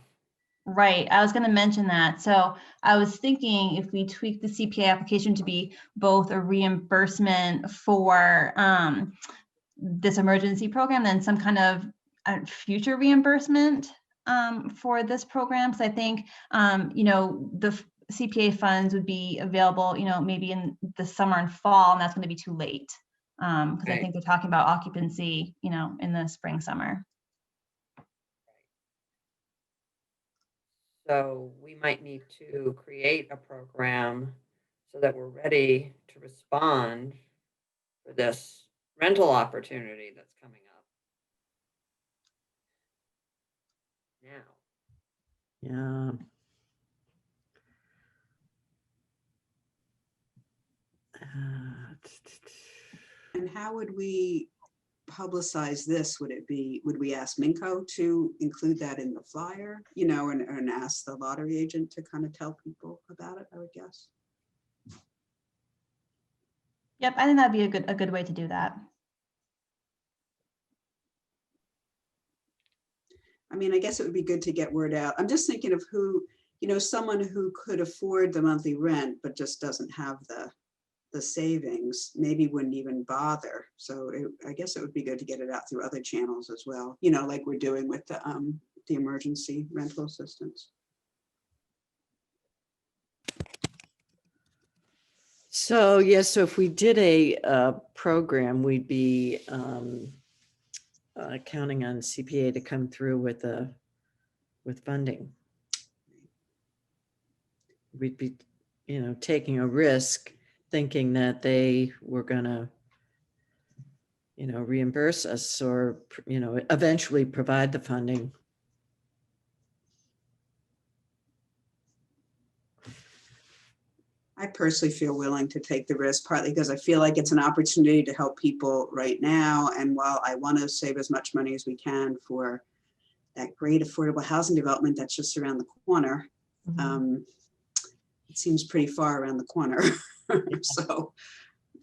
Right. I was going to mention that. So I was thinking if we tweak the CPA application to be both a reimbursement for this emergency program, then some kind of future reimbursement for this program. So I think, the CPA funds would be available, maybe in the summer and fall, and that's going to be too late. Because I Right. think they're talking about occupancy, in the spring, summer. So we might need to create a program so that we're ready to respond for this rental opportunity that's coming up now. Yeah. And how would we publicize this? Would we ask Minco to include that in the flyer, and ask the lottery agent to kind of tell people about it, I would guess? Yep, I think that'd be a good way to do that. I mean, I guess it would be good to get word out. I'm just thinking of who, someone who could afford the monthly rent, but just doesn't have the savings, maybe wouldn't even bother. So I guess it would be good to get it out through other channels as well, like we're doing with the emergency rental assistance. So yes, so if we did a program, we'd be counting on CPA to come through with funding. We'd be, taking a risk thinking that they were gonna, reimburse us or, eventually provide the funding. I personally feel willing to take the risk, partly because I feel like it's an opportunity to help people right now. And while I want to save as much money as we can for that great affordable housing development that's just around the corner, it seems pretty far around the corner. So,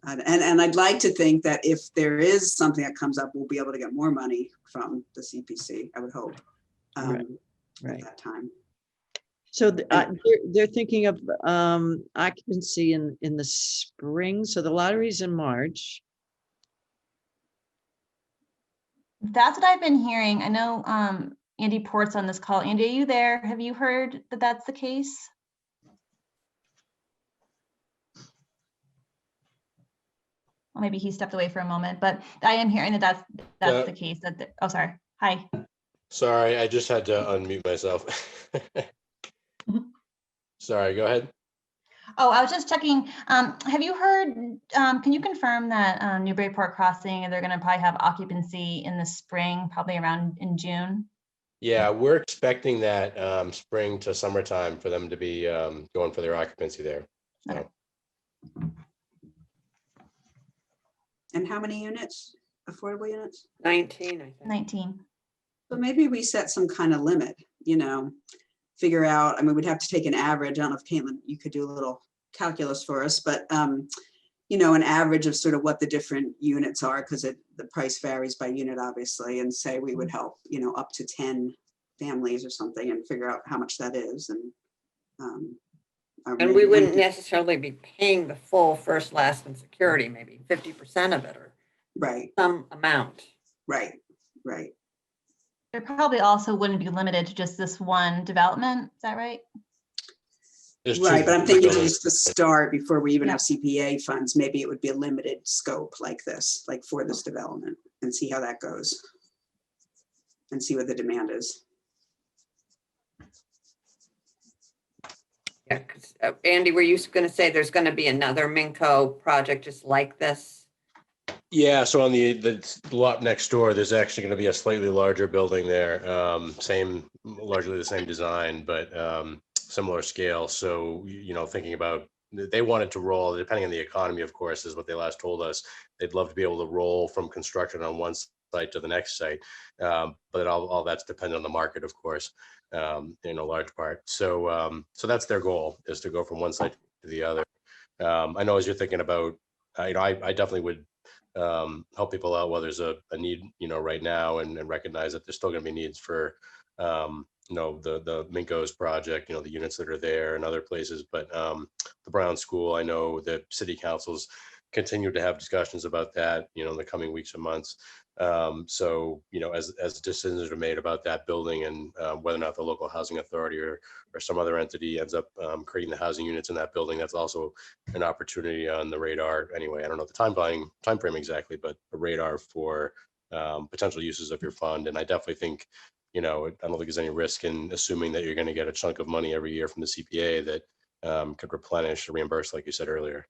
and I'd like to think that if there is something that comes up, we'll be able to get more money from the CPC, I would hope, Right. at that time. So they're thinking of occupancy in the spring. So the lottery's in March. That's what I've been hearing. I know Andy Port's on this call. Andy, are you there? Have you heard that that's the case? Well, maybe he stepped away for a moment, but I am hearing that that's Yeah. the case. Oh, sorry. Hi. Sorry, I just had to unmute myself. Sorry, go ahead. Oh, I was just checking. Have you heard, can you confirm that Newburyport Crossing, they're going to probably have occupancy in the spring, probably around in June? Yeah, we're expecting that spring to summertime for them to be going for their occupancy there. So. Okay. And how many units, affordable units? 19, I think. 19. But maybe we set some kind of limit, figure out, we'd have to take an average. I don't know if Caitlin, you could do a little calculus for us, but, an average of sort of what the different units are, because the price varies by unit, obviously, and say we would help, up to 10 families or something and figure out how much that is. And we wouldn't necessarily be paying the full first, last, and security, maybe 50% of it or Right, some amount. right. It probably also wouldn't be limited to just this one development. Is that right? There's Right, two but I'm thinking buildings. just to start, before we even Yeah. have CPA funds, maybe it would be a limited scope like this, like for this development, and see how that goes. And see what the demand is. Yeah, 'cause, Andy, were you going to say there's going to be another Minco project just like this? Yeah, so on the lot next door, there's actually going to be a slightly larger building there. Largely the same design, but similar scale. So, thinking about, they wanted to roll, depending on the economy, of course, is what they last told us. They'd love to be able to roll from construction on one site to the next site. But all that's dependent on the market, of course, in a large part. So that's their goal, is to go from one site to the other. I know as you're thinking about, I definitely would help people out while there's a need, right now, and recognize that there's still going to be needs for, the Minko's project, the units that are there and other places. But the Brown School, I know that city councils continue to have discussions about that, in the coming weeks and months. So, as decisions are made about that building and whether or not the local housing authority or some other entity ends up creating the housing units in that building, that's also an opportunity on the radar. Anyway, I don't know the time frame exactly, but the radar for potential uses of your fund. And I definitely think, I don't think there's any risk in assuming that you're going to get a chunk of money every year from the CPA that could replenish or reimburse, like you said earlier.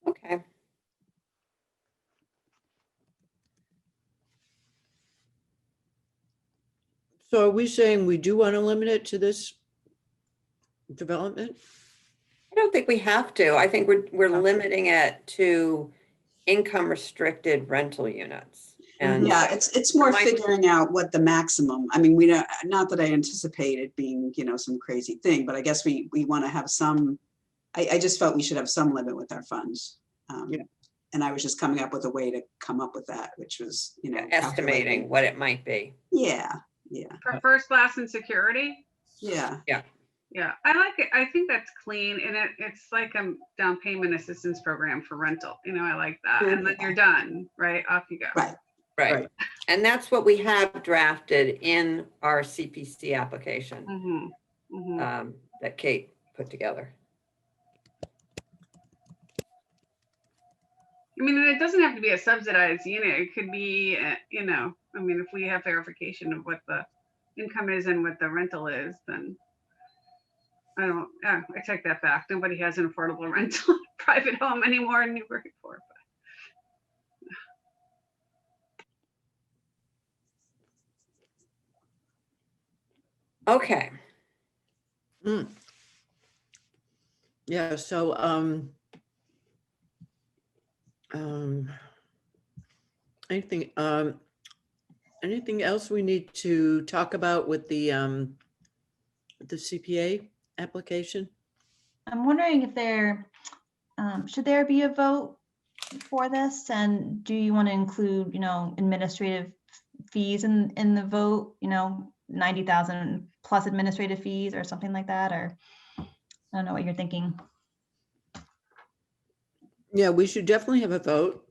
Okay. So are we saying we do want to limit it to this development? I don't think we have to. I think we're limiting it to income restricted rental units. And Yeah, it's more might- figuring out what the maximum, we don't, not that I anticipate it being, some crazy thing, but I guess we want to have some, I just felt we should have some limit with our funds. Yeah. And I was just coming up with a way to come up with that, which was, estimating calculating. what it might be. Yeah, For first, last, and security. yeah. Yeah, I like it. I think that's clean, and it's like a down payment assistance program for rental. I like that. And then you're done, right? Off you go. Right. Right. And that's what we have drafted in our CPC application that Kate put together. I mean, and it doesn't have to be a subsidized unit. It could be, you know, I mean, if we have verification of what the income is and what the rental is, then I don't, yeah, I take that back. Nobody has an affordable rental private home anymore in Newburyport. Okay, Mm. Yeah, so, anything, anything else we need to talk about with the CPA application? I'm wondering if there, should there be a vote for this? And do you want to include, you know, administrative fees in the vote, you know, 90,000 plus administrative fees or something like that? Or I don't know what you're thinking. Yeah, we should definitely have a vote.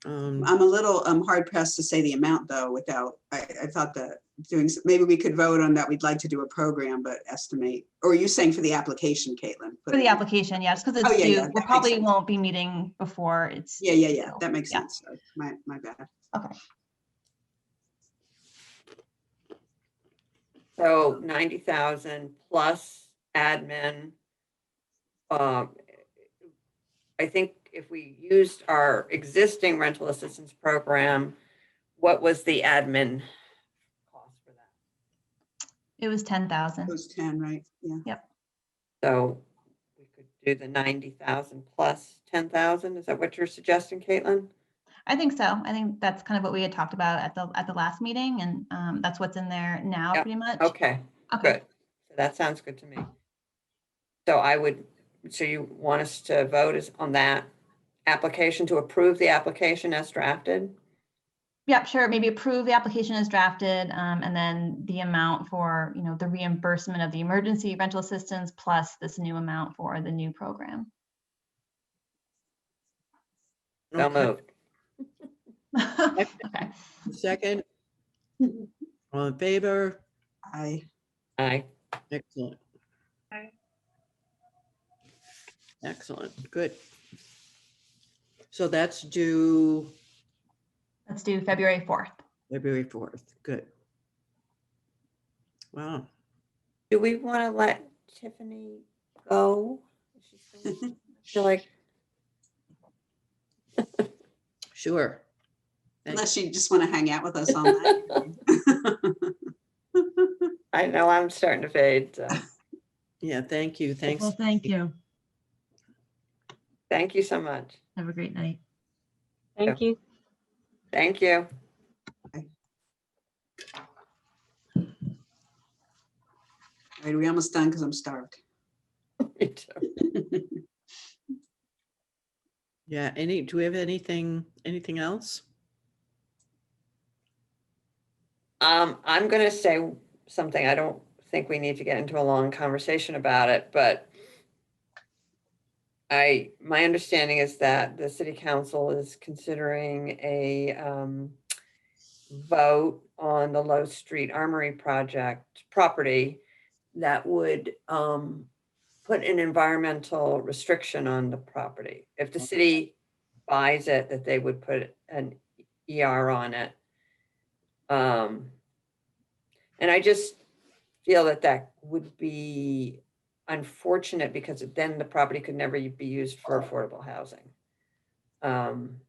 I'm a little hard pressed to say the amount though, without, I thought that maybe we could vote on that. We'd like to do a program, but estimate, or are you saying for the application, Caitlin? For the application, yes, because Oh, it's yeah, due. yeah, that We makes probably sense. won't be meeting before it's. Yeah, due. that makes Yeah. sense. Sorry, my bad. Okay. so 90,000 plus admin. I think if we used our existing rental assistance program, what was the admin cost for that? It was 10,000. It was 10, right? Yeah. So we could do the 90,000 plus 10,000. Is that what you're suggesting, Caitlin? I think so. I think that's kind of what we had talked about at the last meeting, and that's what's in there now, Yep. pretty much. Okay, Okay. good. So that sounds good to me. So you want us to vote on that application, to approve the application as drafted? Yep, sure. Maybe approve the application as drafted, and then the amount for, you know, the reimbursement of the emergency rental assistance plus this new amount for the new program. So Okay. moved. Okay. Second, all in favor? I, Aye. Excellent. Aye. Excellent, good. So that's due Let's do February 4th. February 4th, good. Wow, Do we want to let Tiffany go? Is she still on? I feel like, sure. Thank- unless you just want to hang out with us all night. I know I'm starting to fade. So Yeah, thank you, thanks. Well, thank you. thank you so much. Have a great night. Thank you. Thank you. All right, we almost done because I'm starved. Me too. Yeah, do we have anything else? I'm going to say something. I don't think we need to get into a long conversation about it, but my understanding is that the city council is considering a vote on the Low Street Armory project property that would put an environmental restriction on the property. If the city buys it, that they would put an ER on it. And I just feel that that would be unfortunate because then the property could never be used for affordable housing. And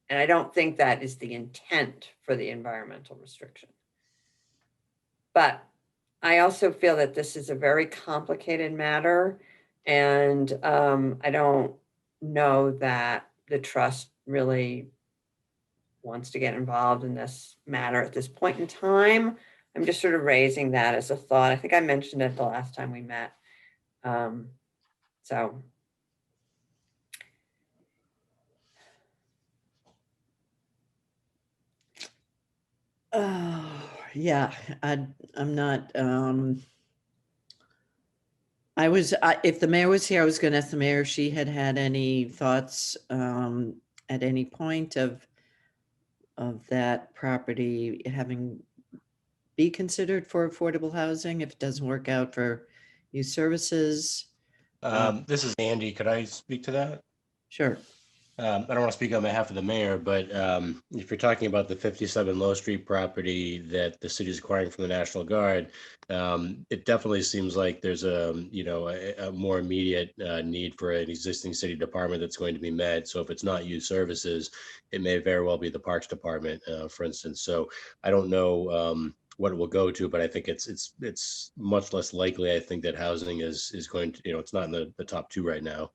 I don't think that is the intent for the environmental restriction. But I also feel that this is a very complicated matter, and I don't know that the trust really wants to get involved in this matter at this point in time. I'm just sort of raising that as a thought. I think I mentioned it the last time we met. So. Oh, yeah, I'm not, if the mayor was here, I was gonna ask the mayor if she had any thoughts, at any point of that property having be considered for affordable housing if it doesn't work out for youth services. This is Andy. Could I speak to that? Sure. I don't want to speak on behalf of the mayor, but if you're talking about the 57 Low Street property that the city is acquiring from the National Guard, it definitely seems like there's a more immediate need for an existing city department that's going to be met. So if it's not youth services, it may very well be the Parks Department, for instance. So I don't know what it will go to, but I think it's much less likely. I think that housing is going to, it's not in the top two right now.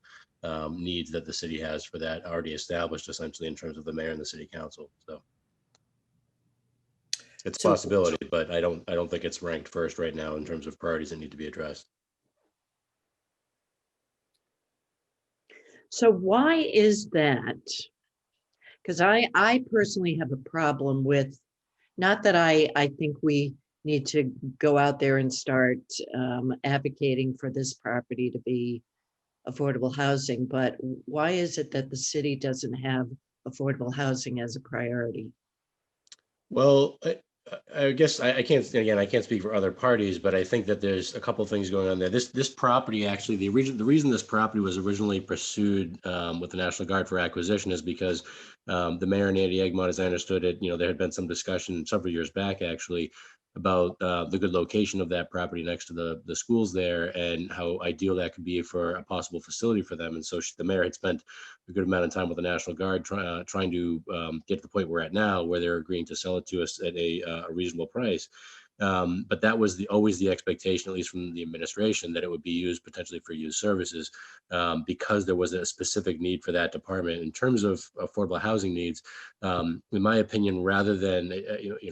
Needs that the city has for that already established essentially in terms of the mayor and the city council. So it's a So- possibility, but I don't think it's ranked first right now in terms of priorities that need to be addressed. So why is that? Because I personally have a problem with, not that I think we need to go out there and start advocating for this property to be affordable housing, but why is it that the city doesn't have affordable housing as a priority? Well, I guess I can't, again, I can't speak for other parties, but I think that there's a couple things going on there. This property, actually, the reason this property was originally pursued with the National Guard for acquisition is because the mayor and Andy Egmont, as I understood it, there had been some discussion several years back, actually, about the good location of that property next to the schools there and how ideal that could be for a possible facility for them. And so the mayor had spent a good amount of time with the National Guard trying to get to the point we're at now, where they're agreeing to sell it to us at a reasonable price. But that was always the expectation, at least from the administration, that it would be used potentially for youth services because there was a specific need for that department. In terms of affordable housing needs, in my opinion, rather than,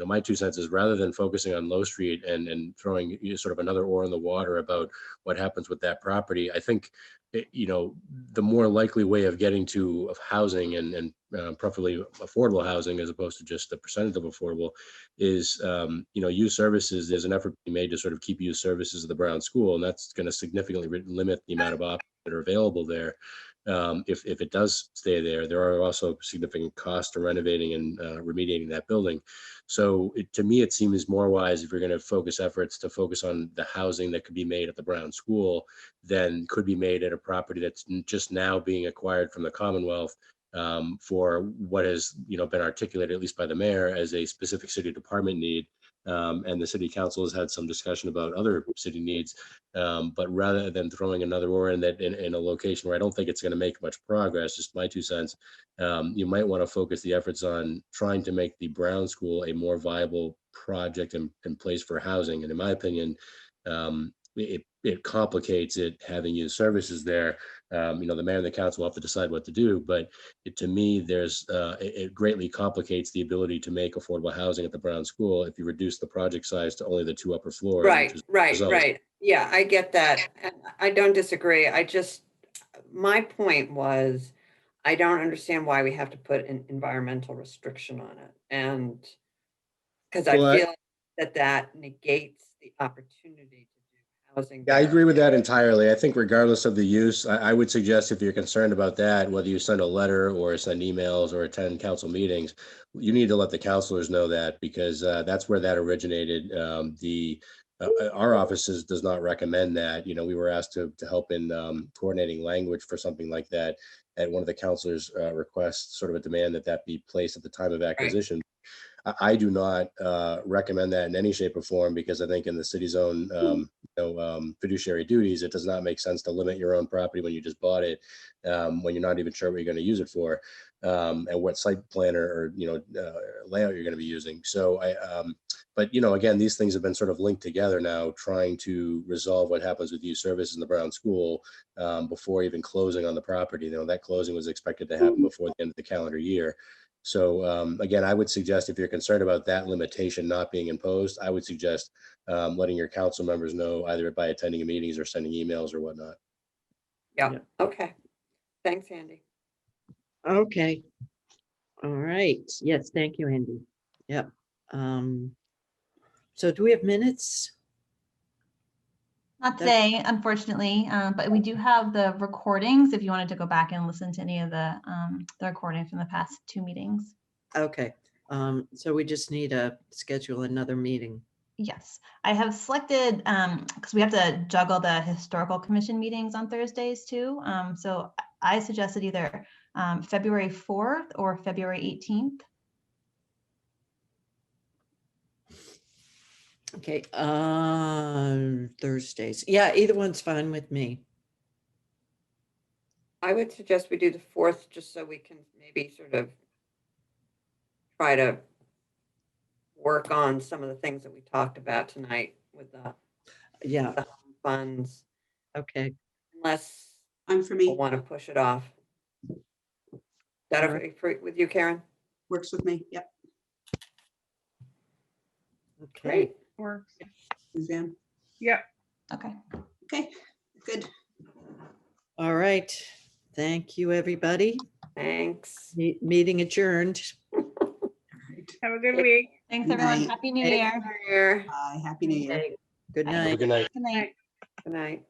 my 2 cents is, rather than focusing on Low Street and throwing sort of another oar in the water about what happens with that property, I think the more likely way of getting to of housing and preferably affordable housing, as opposed to just the percentage of affordable, is youth services. There's an effort to be made to sort of keep youth services at the Brown School, and that's going to significantly limit the amount of options that are available there. If it does stay there, there are also significant costs to renovating and remediating that building. So to me, it seems more wise, if you're going to focus efforts, to focus on the housing that could be made at the Brown School than could be made at a property that's just now being acquired from the Commonwealth for what has been articulated, at least by the mayor, as a specific city department need. And the city council has had some discussion about other city needs. But rather than throwing another oar in a location where I don't think it's going to make much progress, just my 2 cents, you might want to focus the efforts on trying to make the Brown School a more viable project and place for housing. And in my opinion, it complicates it having youth services there. The mayor and the council will have to decide what to do, but to me, it greatly complicates the ability to make affordable housing at the Brown School if you reduce the project size to only the 2 upper floors. Right. Yeah, I get that. I don't disagree. My point was, I don't understand why we have to put an environmental restriction on it. And because I Well, feel that negates the opportunity to do housing. Yeah, I there. agree with that entirely. I think regardless of the use, I would suggest, if you're concerned about that, whether you send a letter or send emails or attend council meetings, you need to let the councilors know that, because that's where that originated. Our offices does not recommend that. We were asked to help in coordinating language for something like that at one of the councilors' requests, sort of a demand that be placed at the time of acquisition. I do not recommend that in any shape or form, because I think in the city's own fiduciary duties, it does not make sense to limit your own property when you just bought it, when you're not even sure what you're going to use it for, and what site plan or layout you're going to be using. So but again, these things have been sort of linked together now, trying to resolve what happens with youth services in the Brown School before even closing on the property. That closing was expected to happen before the end of the calendar year. So again, I would suggest, if you're concerned about that limitation not being imposed, I would suggest letting your council members know, either by attending meetings or sending emails or whatnot. Yeah. Okay. Thanks, Andy. Okay. All right. Yes, thank you, Andy. Yep. So do we have minutes? Not today, unfortunately, but we do have the recordings if you wanted to go back and listen to any of the recordings from the past 2 meetings. Okay. So we just need to schedule another meeting. Yes, I have selected, because we have to juggle the historical commission meetings on Thursdays too. So I suggested either February 4th or February 18th. Okay, Thursdays. Yeah, either one's fine with me. I would suggest we do the 4th, just so we can maybe sort of try to work on some of the things that we talked about tonight with the Yeah, home funds, okay. unless I'm for we me, want to push it off. Is that All right. okay with you, Karen? works with me. Yep. Okay. Great. Works. Suzanne. Yep. Okay. Okay, good. All right. Thank you, everybody. Thanks. Meeting adjourned. All right. Have a good week. Thanks, Good everyone. night. Happy New Hey. Year. Here. Bye. Happy New Year. Okay, good Bye. Have a night. good night. Good night. Good night.